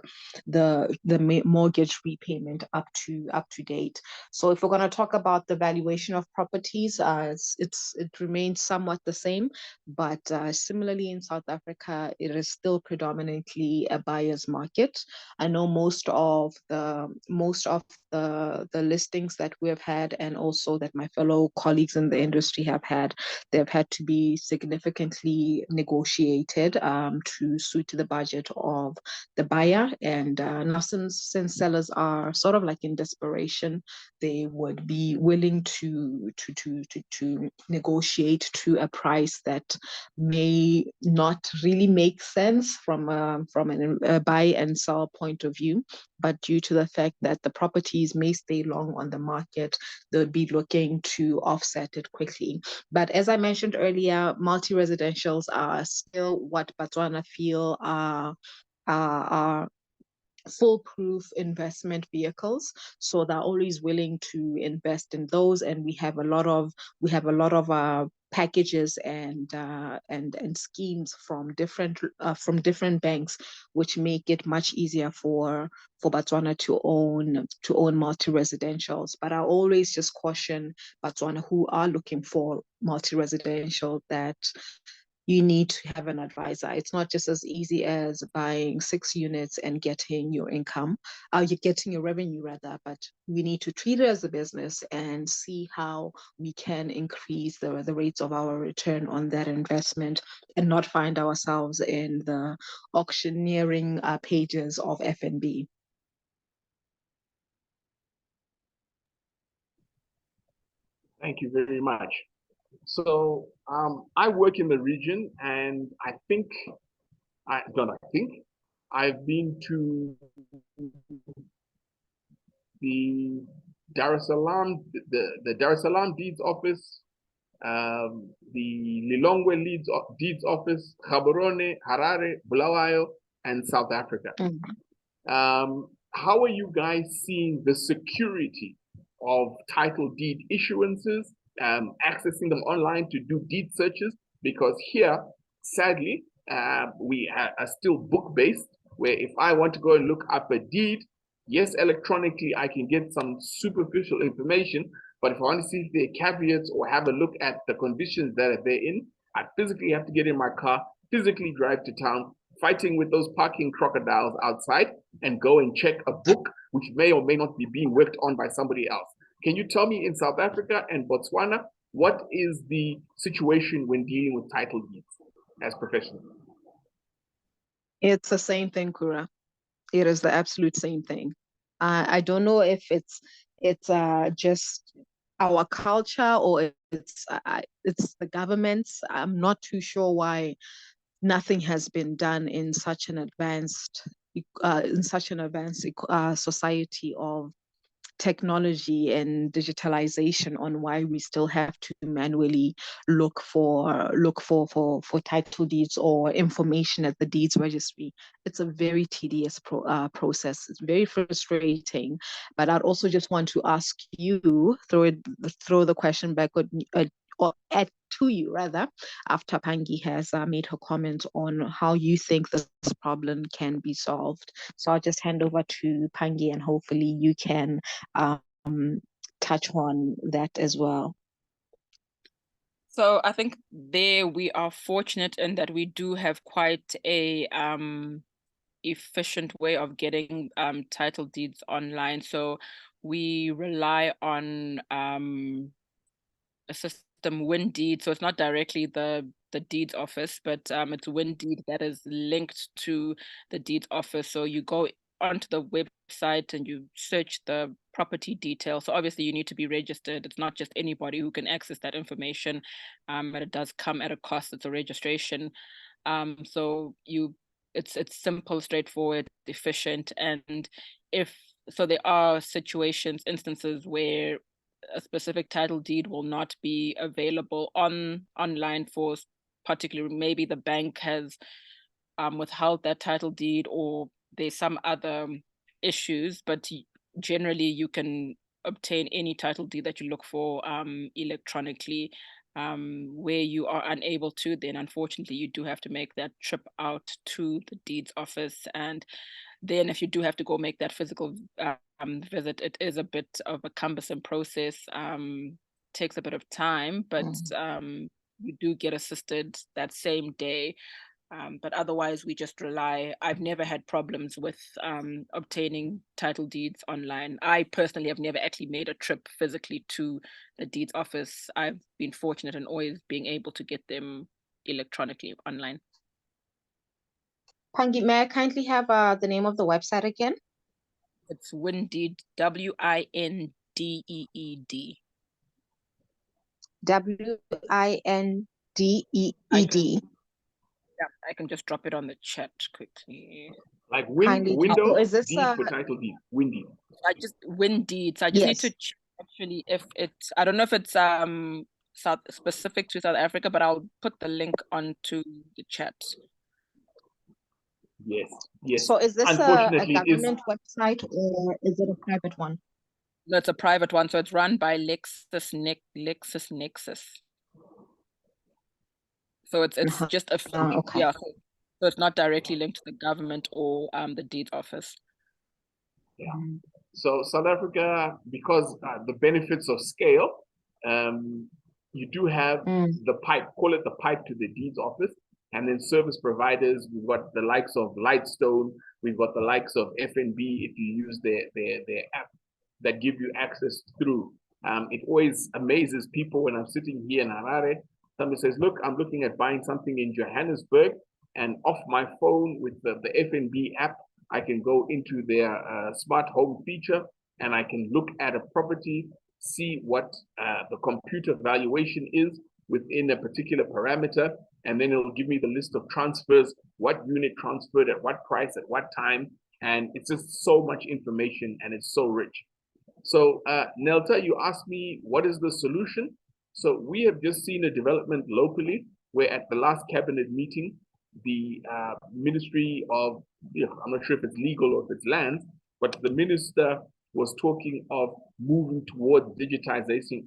the mortgage repayment up to date. So if we're going to talk about the valuation of properties, it remains somewhat the same, but similarly in South Africa, it is still predominantly a buyer's market. I know most of the listings that we've had, and also that my fellow colleagues in the industry have had, they've had to be significantly negotiated to suit the budget of the buyer. And now since sellers are sort of like in desperation, they would be willing to negotiate to a price that may not really make sense from a buy and sell point of view, but due to the fact that the properties may stay long on the market, they'll be looking to offset it quickly. But as I mentioned earlier, multi-residentials are still what Botswana feel are foolproof investment vehicles, so they're always willing to invest in those, and we have a lot of packages and schemes from different banks, which make it much easier for Botswana to own multi-residentials. But I always just caution Botswana who are looking for multi-residential that you need to have an advisor. It's not just as easy as buying 6 units and getting your income, you're getting your revenue rather, but we need to treat it as a business and see how we can increase the rates of our return on that investment and not find ourselves in the auctioneering pages of FNB.
Thank you very much. So I work in the region, and I've been to the Dar es Salaam, the Dar es Salaam Deeds Office, the Lilongwe Deeds Office, Gaborone, Harare, Bulawayo, and South Africa.
Mm-hmm.
how are you guys seeing the security of title deed issuances, accessing them online to do deed searches? Because here, sadly, we are still book-based, where if I want to go and look up a deed, yes, electronically, I can get some superficial information, but if I want to see if there are caveats or have a look at the conditions that they're in, I physically have to get in my car, physically drive to town, fighting with those parking crocodiles outside, and go and check a book which may or may not be being worked on by somebody else. Can you tell me in South Africa and Botswana, what is the situation when dealing with title deeds as professionals?
It's the same thing, Kura. It is the absolute same thing. I don't know if it's just our culture or it's the government's. I'm not too sure why nothing has been done in such an advanced society of technology and digitalization on why we still have to manually look for title deeds or information at the deeds registry. It's a very tedious process. It's very frustrating. But I'd also just want to ask you, throw the question back to you rather, after Pangi has made her comment on how you think this problem can be solved. So I'll just hand over to Pangi and hopefully you can touch on that as well.
So I think there we are fortunate in that we do have quite a efficient way of getting title deeds online. So we rely on a system, WinDeed. So it's not directly the deeds office, but it's WinDeed that is linked to the deeds office. So you go onto the website and you search the property details. So obviously you need to be registered. It's not just anybody who can access that information, but it does come at a cost. It's a registration. So it's simple, straightforward, efficient. And so there are instances where a specific title deed will not be available online for particularly, maybe the bank has withheld that title deed or there's some other issues, but generally you can obtain any title deed that you look for electronically. Where you are unable to, then unfortunately you do have to make that trip out to the deeds office. And then if you do have to go make that physical visit, it is a bit of a cumbersome process, takes a bit of time, but you do get assisted that same day. But otherwise we just rely. I've never had problems with obtaining title deeds online. I personally have never actually made a trip physically to the deeds office. I've been fortunate in always being able to get them electronically online.
Pangi, may I kindly have the name of the website again?
It's WinDeed, WINDEED.
WINDEED.
Yeah, I can just drop it on the chat quickly.
Like window
is this
deed for title deed, WinDeed.
I just WinDeed. So I just need to check actually if it's. I don't know if it's specific to South Africa, but I'll put the link onto the chat.
Yes, yes.
So is this a government website or is it a private one?
No, it's a private one. So it's run by LexisNexis. So it's just a
okay.
yeah. So it's not directly linked to the government or the deeds office.
Yeah. So South Africa, because the benefits of scale, you do have the pipe, call it the pipe to the deeds office, and then service providers. We've got the likes of Lightstone. We've got the likes of FNB if you use their app that give you access through. It always amazes people when I'm sitting here in Harare. Somebody says, look, I'm looking at buying something in Johannesburg, and off my phone with the FNB app, I can go into their smart home feature and I can look at a property, see what the computer valuation is within a particular parameter, and then it'll give me the list of transfers, what unit transferred at what price, at what time, and it's just so much information and it's so rich. So Neltah, you asked me, what is the solution? So we have just seen a development locally where at the last cabinet meeting, the Ministry of, I'm not sure if it's legal or if it's lands, But the minister was talking of moving towards digitizing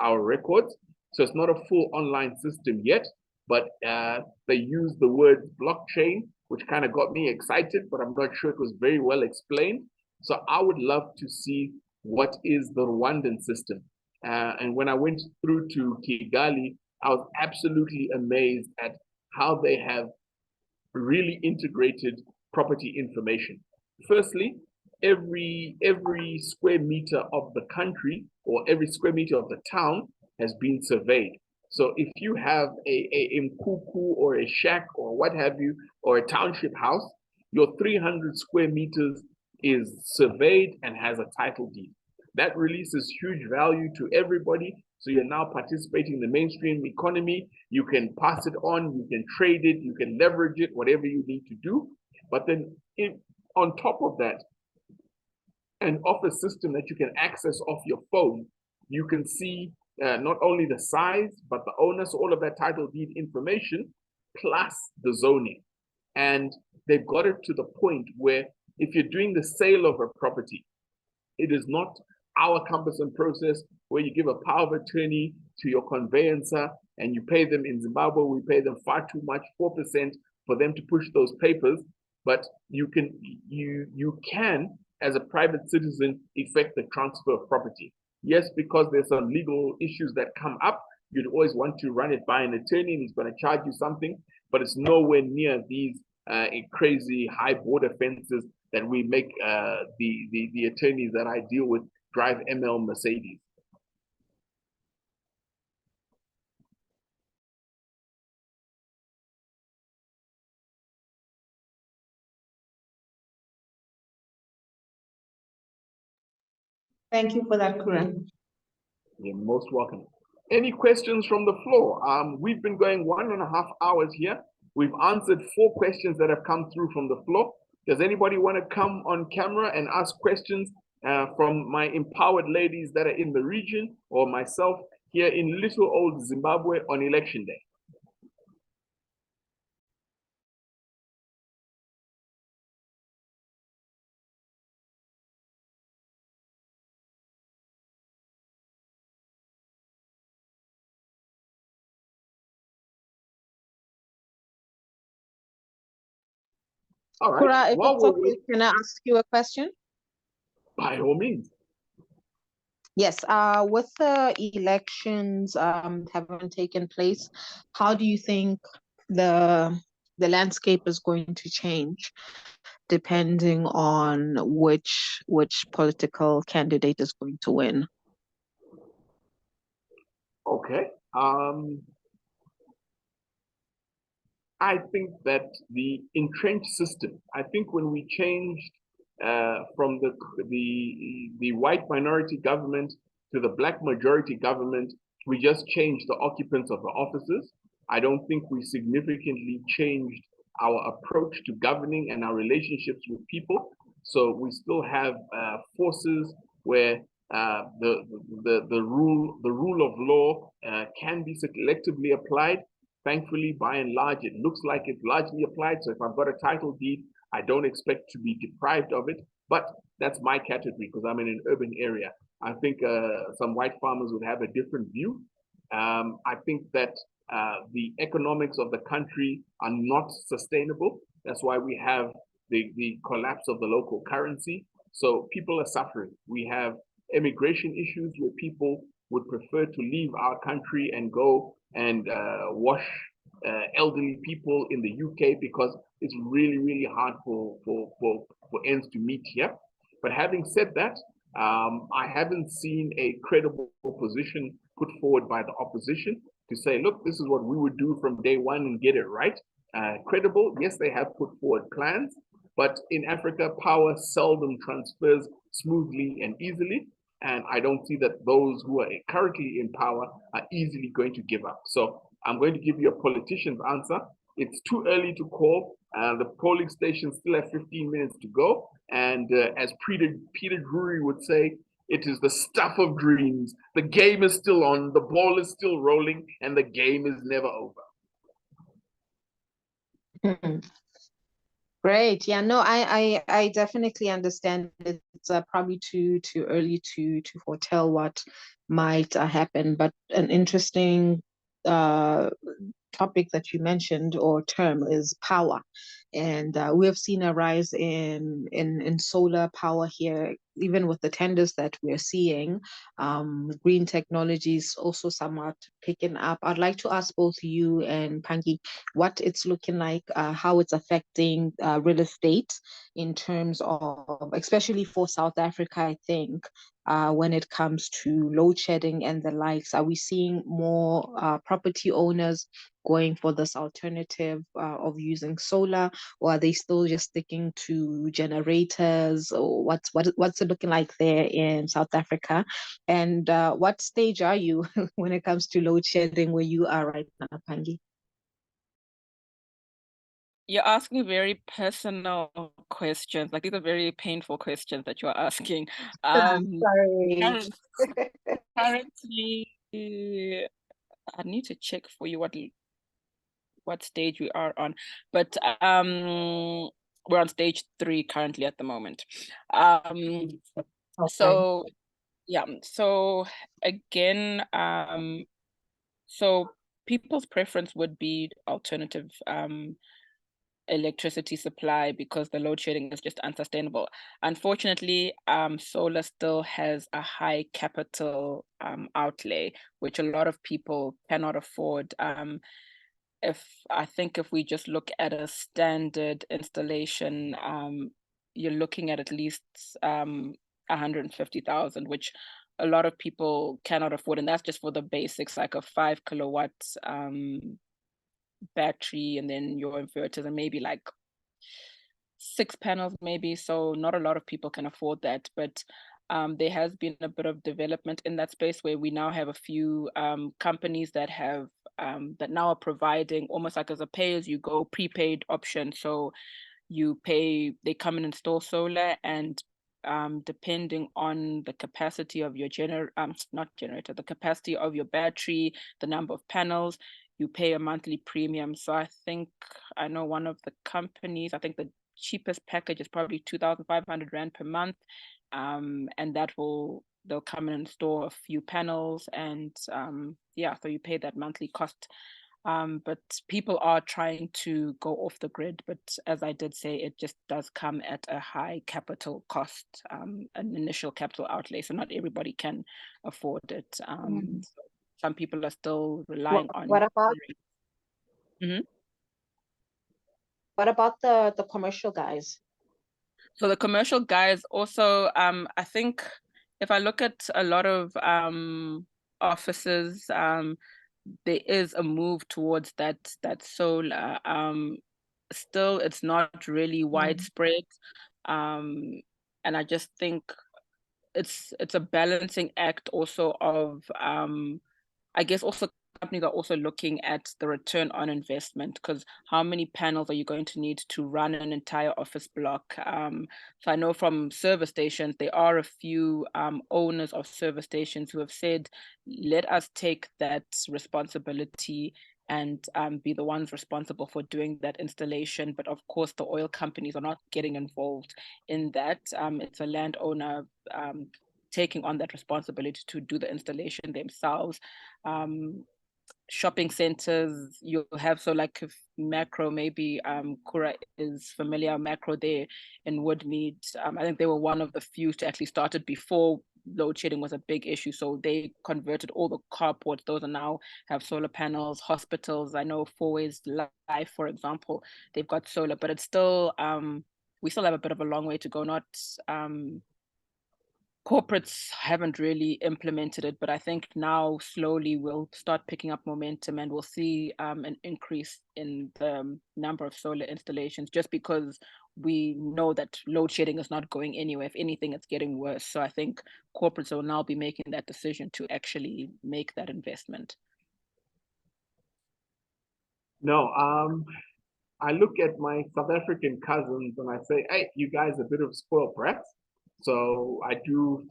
our records. So it's not a full online system yet, but they use the word blockchain, which kind of got me excited, but I'm not sure it was very well explained. So I would love to see what is the Rwandan system. And when I went through to Kigali, I was absolutely amazed at how they have really integrated property information. Firstly, every square meter of the country or every square meter of the town has been surveyed. So if you have a mkuku or a shack or what have you, or a township house, your 300 square meters is surveyed and has a title deed. That releases huge value to everybody. So you're now participating in the mainstream economy. You can pass it on, you can trade it, you can leverage it, whatever you need to do. But then on top of that, and off a system that you can access off your phone, you can see not only the size, but the owner, so all of that title deed information, plus the zoning. And they've got it to the point where if you're doing the sale of a property, it is not our cumbersome process where you give a power of attorney to your conveyancer and you pay them. In Zimbabwe, we pay them far too much, 4%, for them to push those papers. But you can, as a private citizen, effect the transfer of property. Yes, because there's some legal issues that come up, you'd always want to run it by an attorney and he's going to charge you something, but it's nowhere near these crazy high border fences that we make the attorneys that I deal with drive ML Mercedes.
Thank you for that, Kura.
You're most welcome. Any questions from the floor? We've been going 1.5 hours here. We've answered 4 questions that have come through from the floor. Does anybody want to come on camera and ask questions from my empowered ladies that are in the region or myself here in little old Zimbabwe on election day? All right.
Kura, if it's okay, can I ask you a question?
By all means.
Yes, with the elections having taken place, how do you think the landscape is going to change depending on which political candidate is going to win?
Okay. I think that the entrenched system, I think when we changed from the white minority government to the black majority government, we just changed the occupants of the offices. I don't think we significantly changed our approach to governing and our relationships with people. So we still have forces where the rule of law can be selectively applied. Thankfully, by and large, it looks like it's largely applied. So if I've got a title deed, I don't expect to be deprived of it. But that's my category because I'm in an urban area. I think some white farmers would have a different view. I think that the economics of the country are not sustainable. That's why we have the collapse of the local currency. So people are suffering. We have immigration issues where people would prefer to leave our country and go and wash elderly people in the UK because it's really, really hard for ends to meet here. But having said that, I haven't seen a credible position put forward by the opposition to say, look, this is what we would do from day one and get it right. Credible, yes, they have put forward plans, but in Africa, power seldom transfers smoothly and easily. And I don't see that those who are currently in power are easily going to give up. So I'm going to give you a politician's answer. It's too early to call. The polling stations still have 15 minutes to go. And as Peter Drury would say, it is the stuff of dreams. The game is still on, the ball is still rolling, and the game is never over.
Great. Yeah, no, I definitely understand. It's probably too early to foretell what might happen, but an interesting uh, topic that you mentioned or term is power. And we have seen a rise in solar power here, even with the tenders that we're seeing. Green technologies also somewhat picking up. I'd like to ask both you and Pangi what it's looking like, how it's affecting real estate in terms of, especially for South Africa, I think, when it comes to load shedding and the likes. Are we seeing more property owners going for this alternative of using solar, or are they still just sticking to generators? Or what's it looking like there in South Africa? And what stage are you when it comes to load shedding where you are right now, Pangi?
You're asking very personal questions. Like, these are very painful questions that you're asking.
Sorry.
Currently, I need to check for you what stage we are on, but we're on stage 3 currently at the moment.
Okay.
So yeah, so again, so people's preference would be alternative electricity supply because the load shedding is just unsustainable. Unfortunately, solar still has a high capital outlay, which a lot of people cannot afford. If we just look at a standard installation, you're looking at least 150,000, which a lot of people cannot afford, and that's just for the basics, like a 5 kilowatt battery, and then your inverters, and maybe like 6 panels maybe. So not a lot of people can afford that, but there has been a bit of development in that space where we now have a few companies that have that now are providing almost like as a pay-as-you-go prepaid option. So you pay, they come and install solar, and depending on the capacity of your the capacity of your battery, the number of panels, you pay a monthly premium. So I know one of the companies, I think the cheapest package is probably 2,500 Rand per month. And they'll come and install a few panels, and yeah, so you pay that monthly cost. But people are trying to go off the grid, but as I did say, it just does come at a high capital cost, an initial capital outlay, so not everybody can afford it. Some people are still relying on.
What about
Mhm.
what about the commercial guys?
So the commercial guys also, I think if I look at a lot of offices, there is a move towards that solar. Still, it's not really widespread, and I just think it's a balancing act also of I guess also companies are also looking at the return on investment, because how many panels are you going to need to run an entire office block? So I know from service stations, there are a few owners of service stations who have said, let us take that responsibility and be the ones responsible for doing that installation. But of course, the oil companies are not getting involved in that. It's a landowner taking on that responsibility to do the installation themselves. Shopping centers, you'll have, so like if Macro, maybe Kura is familiar, Macro there in Woodmead, I think they were one of the few to actually started before load shedding was a big issue. So they converted all the carports, those are now have solar panels. Hospitals, I know Fourways Life, for example, they've got solar, but it's still we still have a bit of a long way to go. Not corporates haven't really implemented it, but I think now slowly we'll start picking up momentum, and we'll see an increase in the number of solar installations, just because we know that load shedding is not going anywhere. If anything, it's getting worse. So I think corporates will now be making that decision to actually make that investment.
No, I look at my South African cousins and I say, hey, you guys are a bit of spoiled brats. So I do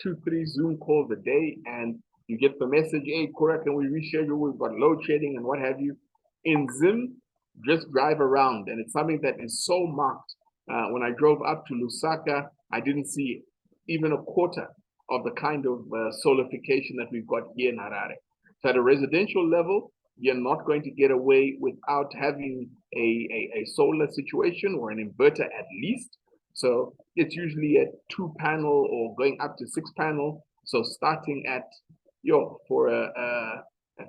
2-3 Zoom calls a day, and you get the message, hey, Kura, can we reschedule? We've got load shedding and what have you. In Zim, just drive around, and it's something that is so marked. When I drove up to Lusaka, I didn't see even a quarter of the kind of solidification that we've got here in Harare. So at a residential level, you're not going to get away without having a solar situation or an inverter at least. So it's usually a 2-panel or going up to 6-panel. So starting at, for a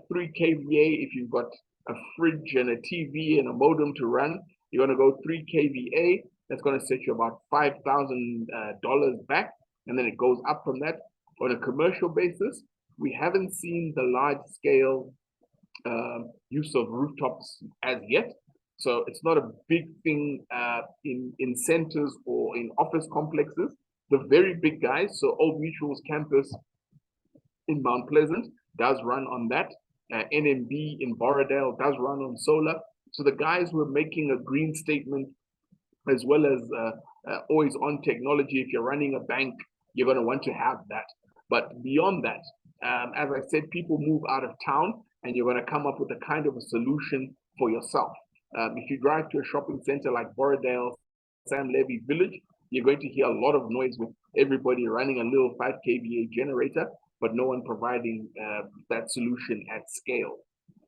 3 kVA, if you've got a fridge and a TV and a modem to run, you're going to go 3 kVA. That's going to set you about $5,000 back. And then it goes up from that. On a commercial basis, we haven't seen the large scale use of rooftops as yet. So it's not a big thing in centers or in office complexes. The very big guys, so Old Mutual's campus in Mount Pleasant does run on that. NMB in Borrowdale does run on solar. So the guys were making a green statement, as well as always on technology. If you're running a bank, you're going to want to have that. But beyond that, as I said, people move out of town, and you're going to come up with a kind of a solution for yourself. If you drive to a shopping center like Borrowdale, Sam Levy Village, you're going to hear a lot of noise with everybody running a little 5 kVA generator, but no one providing that solution at scale.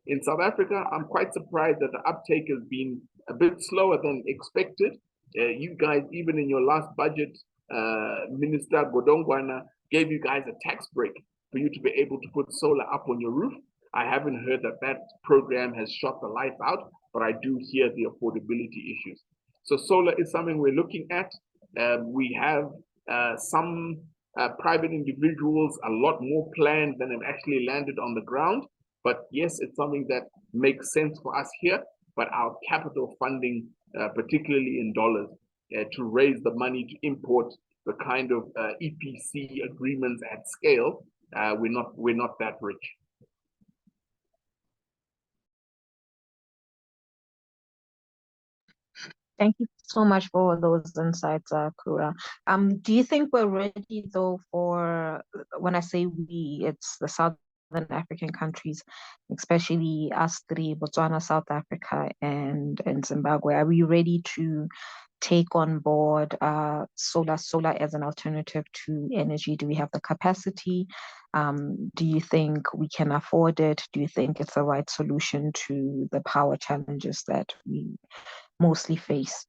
In South Africa, I'm quite surprised that the uptake has been a bit slower than expected. You guys, even in your last budget, Minister Godongwana gave you guys a tax break for you to be able to put solar up on your roof. I haven't heard that that program has shot the lights out, but I do hear the affordability issues. So solar is something we're looking at. We have some private individuals, a lot more planned than have actually landed on the ground. But yes, it's something that makes sense for us here, but our capital funding, particularly in dollars, to raise the money to import the kind of EPC agreements at scale, we're not that rich.
Thank you so much for those insights, Kura. Do you think we're ready though for, when I say we, it's the Southern African countries, especially us three, Botswana, South Africa, and Zimbabwe? Are we ready to take on board solar as an alternative to energy? Do we have the capacity? Do you think we can afford it? Do you think it's the right solution to the power challenges that we mostly face?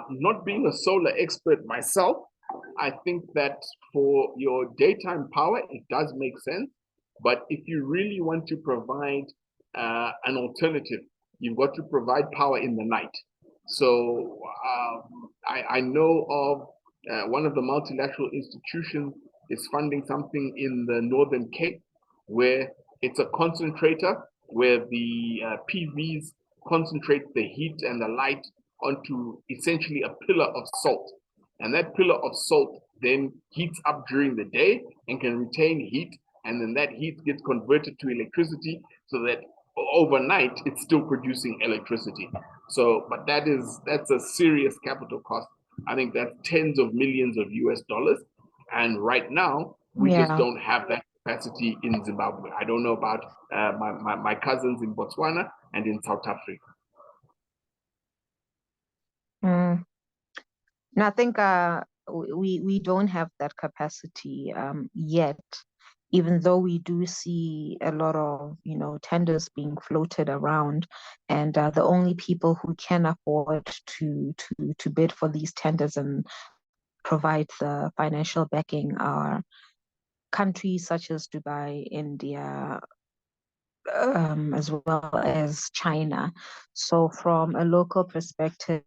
Not being a solar expert myself, I think that for your daytime power, it does make sense. But if you really want to provide an alternative, you've got to provide power in the night. So I know of one of the multilateral institutions is funding something in the Northern Cape, where it's a concentrator where the PVs concentrate the heat and the light onto essentially a pillar of salt. And that pillar of salt then heats up during the day and can retain heat. And then that heat gets converted to electricity, so that overnight it's still producing electricity. So, but that's a serious capital cost. I think that's tens of millions of US dollars. And right now, we just don't have that capacity in Zimbabwe. I don't know about my cousins in Botswana and in South Africa.
No, I think we don't have that capacity yet, even though we do see a lot of tenders being floated around, and the only people who can afford to bid for these tenders and provide the financial backing are countries such as Dubai, India, as well as China. So from a local perspective,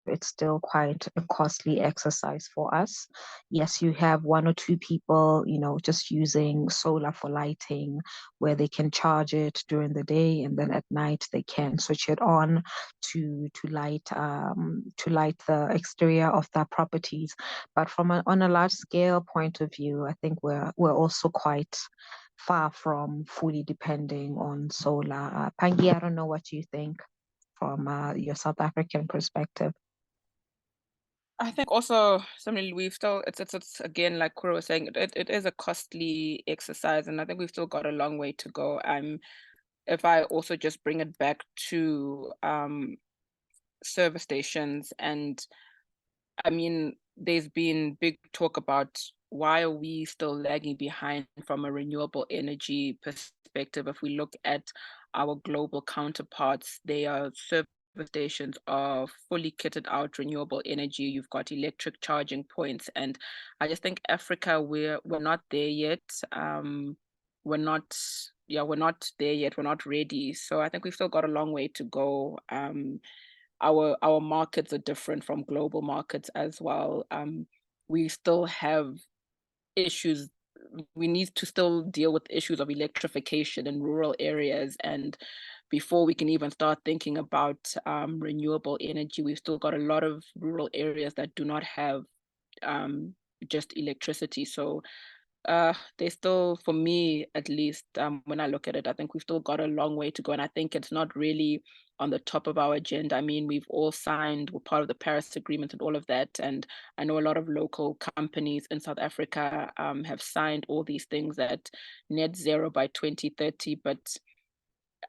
it's still quite a costly exercise for us. Yes, you have one or two people, just using solar for lighting, where they can charge it during the day, and then at night they can switch it on to light the exterior of their properties. But on a large scale point of view, I think we're also quite far from fully depending on solar. Pangi, I don't know what you think from your South African perspective.
I think also something we've still, it's again, like Kura was saying, it is a costly exercise, and I think we've still got a long way to go. If I also just bring it back to service stations, and I mean, there's been big talk about why are we still lagging behind from a renewable energy perspective. If we look at our global counterparts, their service stations are fully kitted out renewable energy. You've got electric charging points, and I just think Africa, we're not there yet. We're not, yeah, we're not there yet. We're not ready. So I think we've still got a long way to go. Our markets are different from global markets as well. We still have issues. We need to still deal with issues of electrification in rural areas, and before we can even start thinking about renewable energy, we've still got a lot of rural areas that do not have just electricity. So they still, for me at least, when I look at it, I think we've still got a long way to go, and I think it's not really on the top of our agenda. I mean, we've all signed, we're part of the Paris Agreement and all of that, and I know a lot of local companies in South Africa have signed all these things that net zero by 2030, but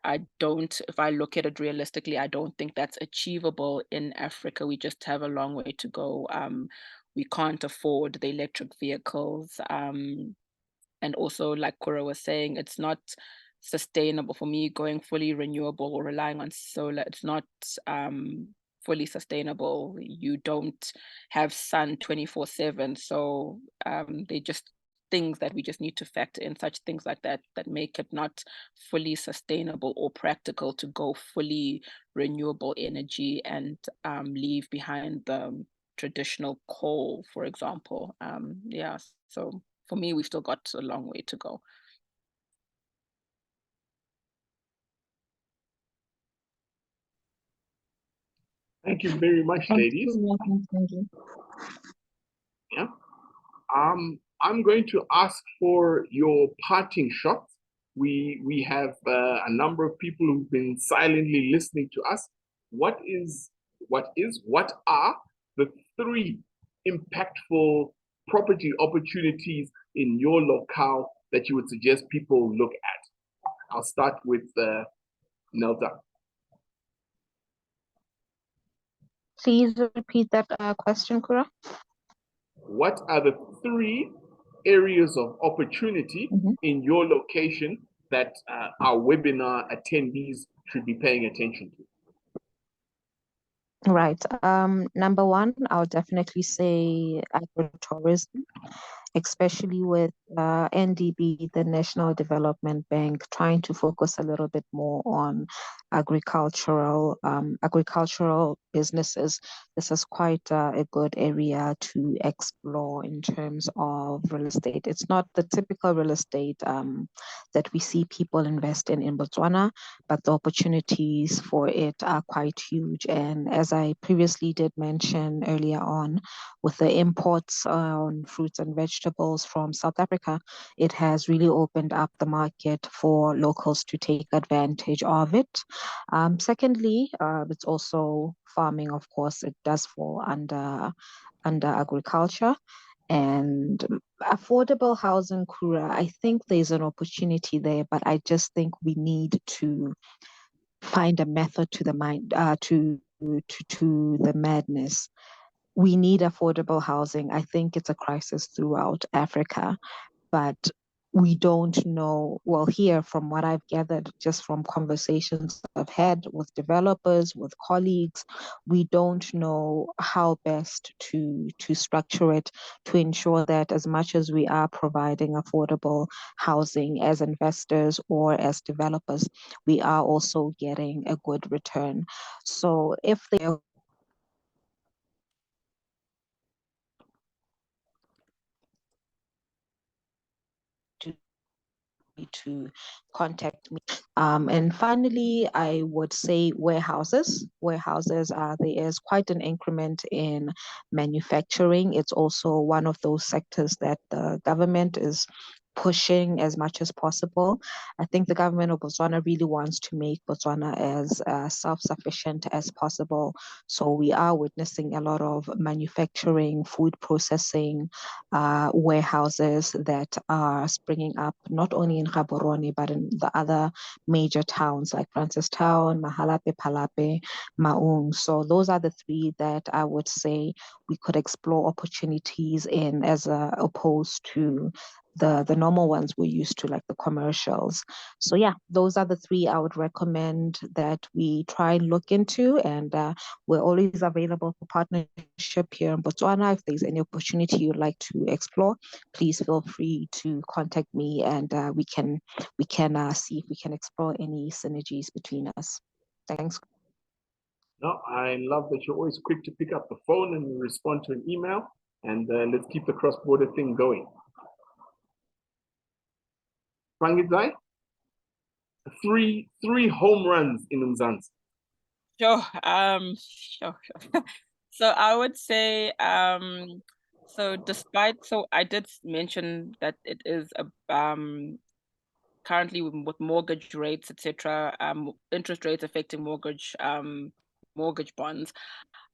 I don't, if I look at it realistically, I don't think that's achievable in Africa. We just have a long way to go. We can't afford the electric vehicles. And also, like Kura was saying, it's not sustainable for me going fully renewable or relying on solar. It's not fully sustainable. You don't have sun 24/7. So they just things that we just need to factor in, such things like that, that make it not fully sustainable or practical to go fully renewable energy and leave behind the traditional coal, for example. Yeah, so for me, we've still got a long way to go.
Thank you very much, ladies.
Thank you.
Yeah. I'm going to ask for your parting shots. We have a number of people who've been silently listening to us. What are the 3 impactful property opportunities in your locale that you would suggest people look at? I'll start with Neltah.
Please repeat that question, Kura.
What are the 3 areas of opportunity in your location that our webinar attendees should be paying attention to?
Right. Number 1, I would definitely say agritourism, especially with NDB, the National Development Bank, trying to focus a little bit more on agricultural businesses. This is quite a good area to explore in terms of real estate. It's not the typical real estate that we see people invest in Botswana, but the opportunities for it are quite huge. And as I previously did mention earlier on, with the imports on fruits and vegetables from South Africa, it has really opened up the market for locals to take advantage of it. Secondly, it's also farming, of course. It does fall under agriculture. And affordable housing, Kura, I think there's an opportunity there, but I just think we need to find a method to the mind, to the madness. We need affordable housing. I think it's a crisis throughout Africa, but we don't know. Well, here, from what I've gathered, just from conversations I've had with developers, with colleagues, we don't know how best to structure it to ensure that as much as we are providing affordable housing as investors or as developers, we are also getting a good return. So if they are to contact me. And finally, I would say warehouses. Warehouses, there is quite an increment in manufacturing. It's also one of those sectors that the government is pushing as much as possible. I think the government of Botswana really wants to make Botswana as self-sufficient as possible. So we are witnessing a lot of manufacturing, food processing, warehouses that are springing up not only in Gaborone, but in the other major towns like Francistown, Mahalape, Palape, Maung. So those are the three that I would say we could explore opportunities in, as opposed to the normal ones we're used to, like the commercials. So yeah, those are the three I would recommend that we try and look into. And we're always available for partnership here in Botswana. If there's any opportunity you'd like to explore, please feel free to contact me, and we can see if we can explore any synergies between us. Thanks.
No, I love that you're always quick to pick up the phone and respond to an email. And let's keep the cross-border thing going. Pangidzai, three home runs in Mzansi.
Sure. So I would say, so I did mention that it is currently with mortgage rates, etc., interest rates affecting mortgage bonds.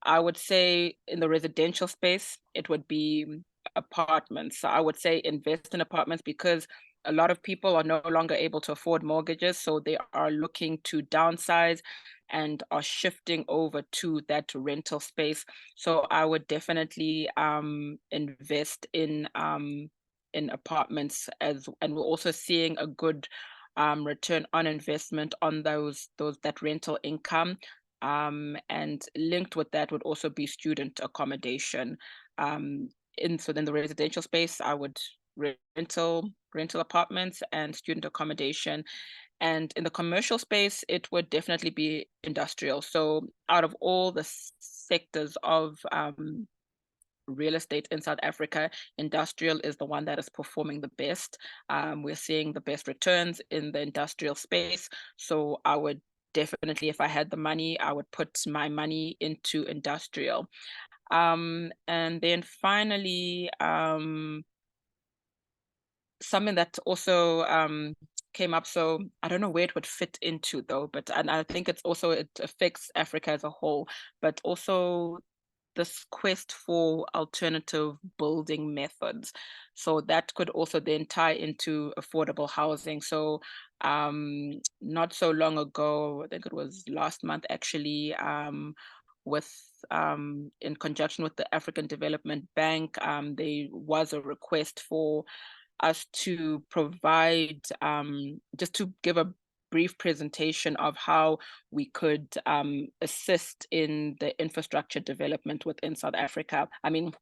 I would say in the residential space, it would be apartments. So I would say invest in apartments, because a lot of people are no longer able to afford mortgages. So they are looking to downsize and are shifting over to that rental space. So I would definitely invest in apartments, and we're also seeing a good return on investment on that rental income. And linked with that would also be student accommodation. So then the residential space, I would rental apartments and student accommodation. And in the commercial space, it would definitely be industrial. So out of all the sectors of real estate in South Africa, industrial is the one that is performing the best. We're seeing the best returns in the industrial space. So I would definitely, if I had the money, I would put my money into industrial. And then finally, something that also came up, so I don't know where it would fit into though, and I think it affects Africa as a whole, but also this quest for alternative building methods. So that could also then tie into affordable housing. So not so long ago, I think it was last month actually, in conjunction with the African Development Bank, there was a request for us to provide, just to give a brief presentation of how we could assist in the infrastructure development within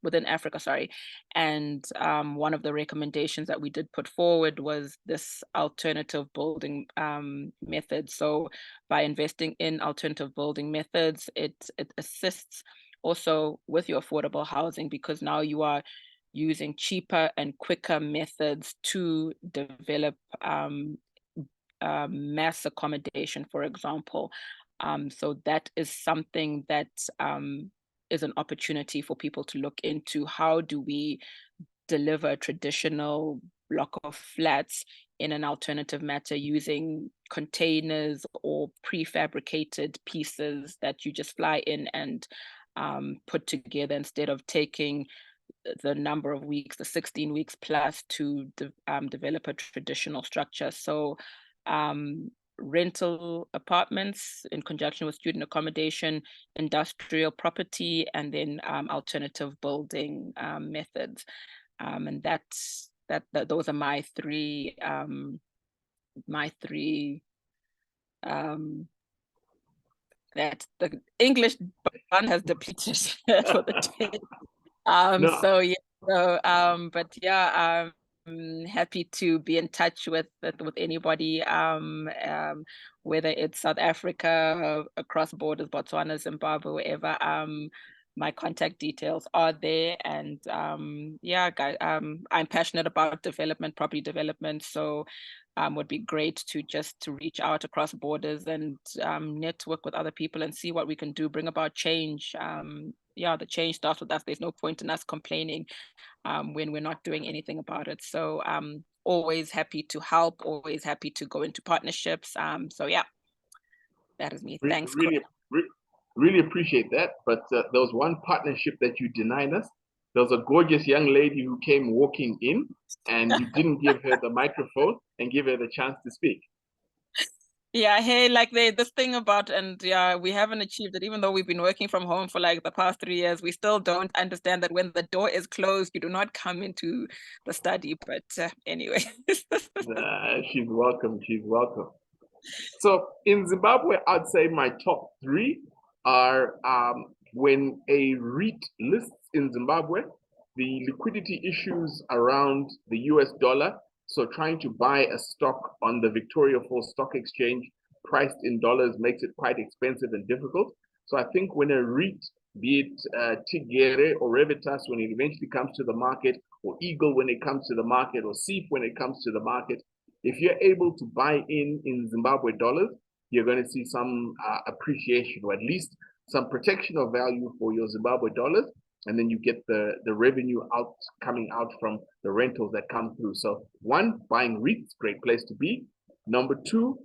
within Africa, sorry. And one of the recommendations that we did put forward was this alternative building method. So by investing in alternative building methods, it assists also with your affordable housing, because now you are using cheaper and quicker methods to develop mass accommodation, for example. So that is something that is an opportunity for people to look into. How do we deliver a traditional block of flats in an alternative manner using containers or prefabricated pieces that you just fly in and put together, instead of taking the number of weeks, the 16 weeks plus, to develop a traditional structure. So rental apartments in conjunction with student accommodation, industrial property, and then alternative building methods. And those are my three that the English one has depleted for the day.
No.
So yeah, but yeah, I'm happy to be in touch with anybody, whether it's South Africa, across borders, Botswana, Zimbabwe, wherever. My contact details are there, and yeah, guys, I'm passionate about property development, so would be great to reach out across borders and network with other people and see what we can do, bring about change. Yeah, the change starts with us. There's no point in us complaining when we're not doing anything about it. So always happy to help, always happy to go into partnerships. So yeah, that is me. Thanks.
Really appreciate that. But there was one partnership that you denied us. There was a gorgeous young lady who came walking in, and you didn't give her the microphone and give her the chance to speak.
Yeah, hey, like this thing about, and yeah, we haven't achieved it, even though we've been working from home for like the past 3 years. We still don't understand that when the door is closed, you do not come into the study. But anyway.
She's welcome. She's welcome. So in Zimbabwe, I'd say my top 3 are when a REIT lists in Zimbabwe, the liquidity issues around the US dollar. So trying to buy a stock on the Victoria Falls Stock Exchange priced in dollars makes it quite expensive and difficult. So I think when a REIT, be it Tigere or Revitas when it eventually comes to the market, or Eagle when it comes to the market, or SEEP when it comes to the market, if you're able to buy in Zimbabwe dollars, you're going to see some appreciation, or at least some protection of value for your Zimbabwe dollars. And then you get the revenue coming out from the rentals that come through. So 1, buying REITs, great place to be. Number 2,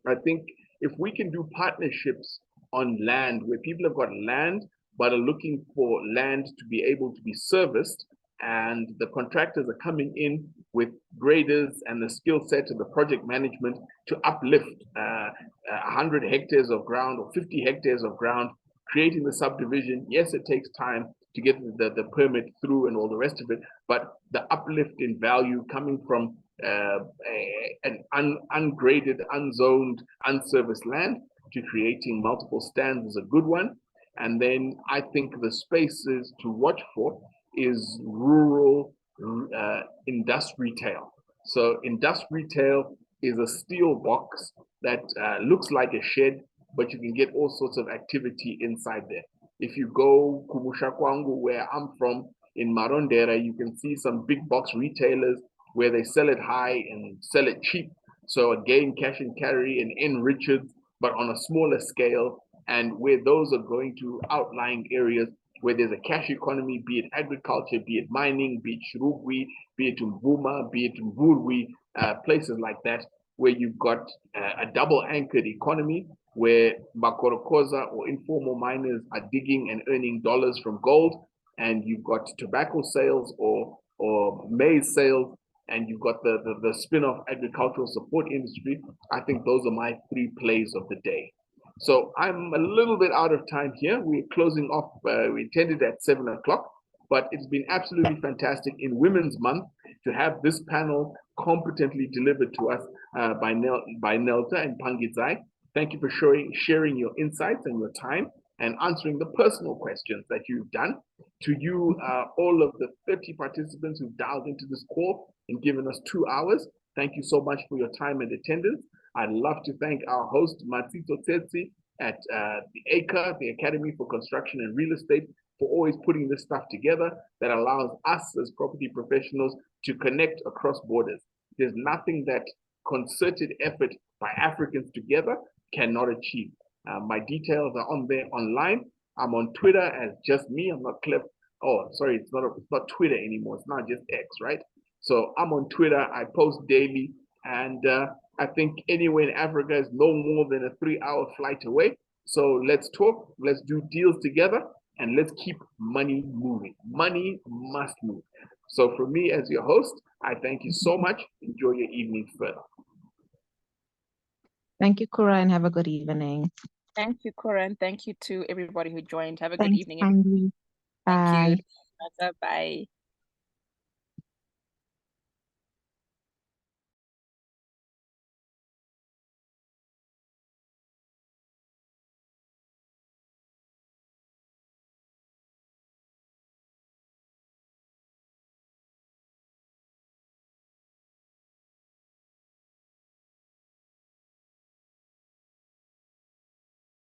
I think if we can do partnerships on land where people have got land but are looking for land to be able to be serviced, and the contractors are coming in with graders and the skill set of the project management to uplift 100 hectares of ground or 50 hectares of ground, creating the subdivision. Yes, it takes time to get the permit through and all the rest of it, but the uplift in value coming from an ungraded, unzoned, unserviced land to creating multiple stands is a good one. And then I think the spaces to watch for is rural industry retail. So industry retail is a steel box that looks like a shed, but you can get all sorts of activity inside there. If you go Kumusha Kwangu, where I'm from, in Marondera, you can see some big box retailers where they sell it high and sell it cheap. So again, cash and carry and N Richards, but on a smaller scale, and where those are going to outlying areas where there's a cash economy, be it agriculture, be it mining, be it Shirugwi, be it Mbuma, be it Mvurwi, places like that, where you've got a double anchored economy where Makorokoza or informal miners are digging and earning dollars from gold, and you've got tobacco sales or maize sales, and you've got the spin-off agricultural support industry. I think those are my 3 plays of the day. So I'm a little bit out of time here. We're closing off, we intended at 7 o'clock, but it's been absolutely fantastic in Women's Month to have this panel competently delivered to us by Neltah and Pangidzai. Thank you for sharing your insights and your time and answering the personal questions that you've done. To you, all of the 30 participants who've dialed into this call and given us 2 hours, thank you so much for your time and attendance. I'd love to thank our host, Matsito Tsetsi at the ACRE, the Academy for Construction and Real Estate, for always putting this stuff together that allows us as property professionals to connect across borders. There's nothing that concerted effort by Africans together cannot achieve. My details are on there online. I'm on Twitter as just me. I'm not Cliff. Oh, sorry, it's not Twitter anymore. It's not just X, right? So I'm on Twitter. I post daily, and I think anywhere in Africa is no more than a 3-hour flight away. So let's talk, let's do deals together, and let's keep money moving. Money must move. So for me as your host, I thank you so much. Enjoy your evening further.
Thank you, Kura, and have a good evening.
Thank you, Kura, and thank you to everybody who joined. Have a good evening.
Kindly. Bye.
Thank you. Bye.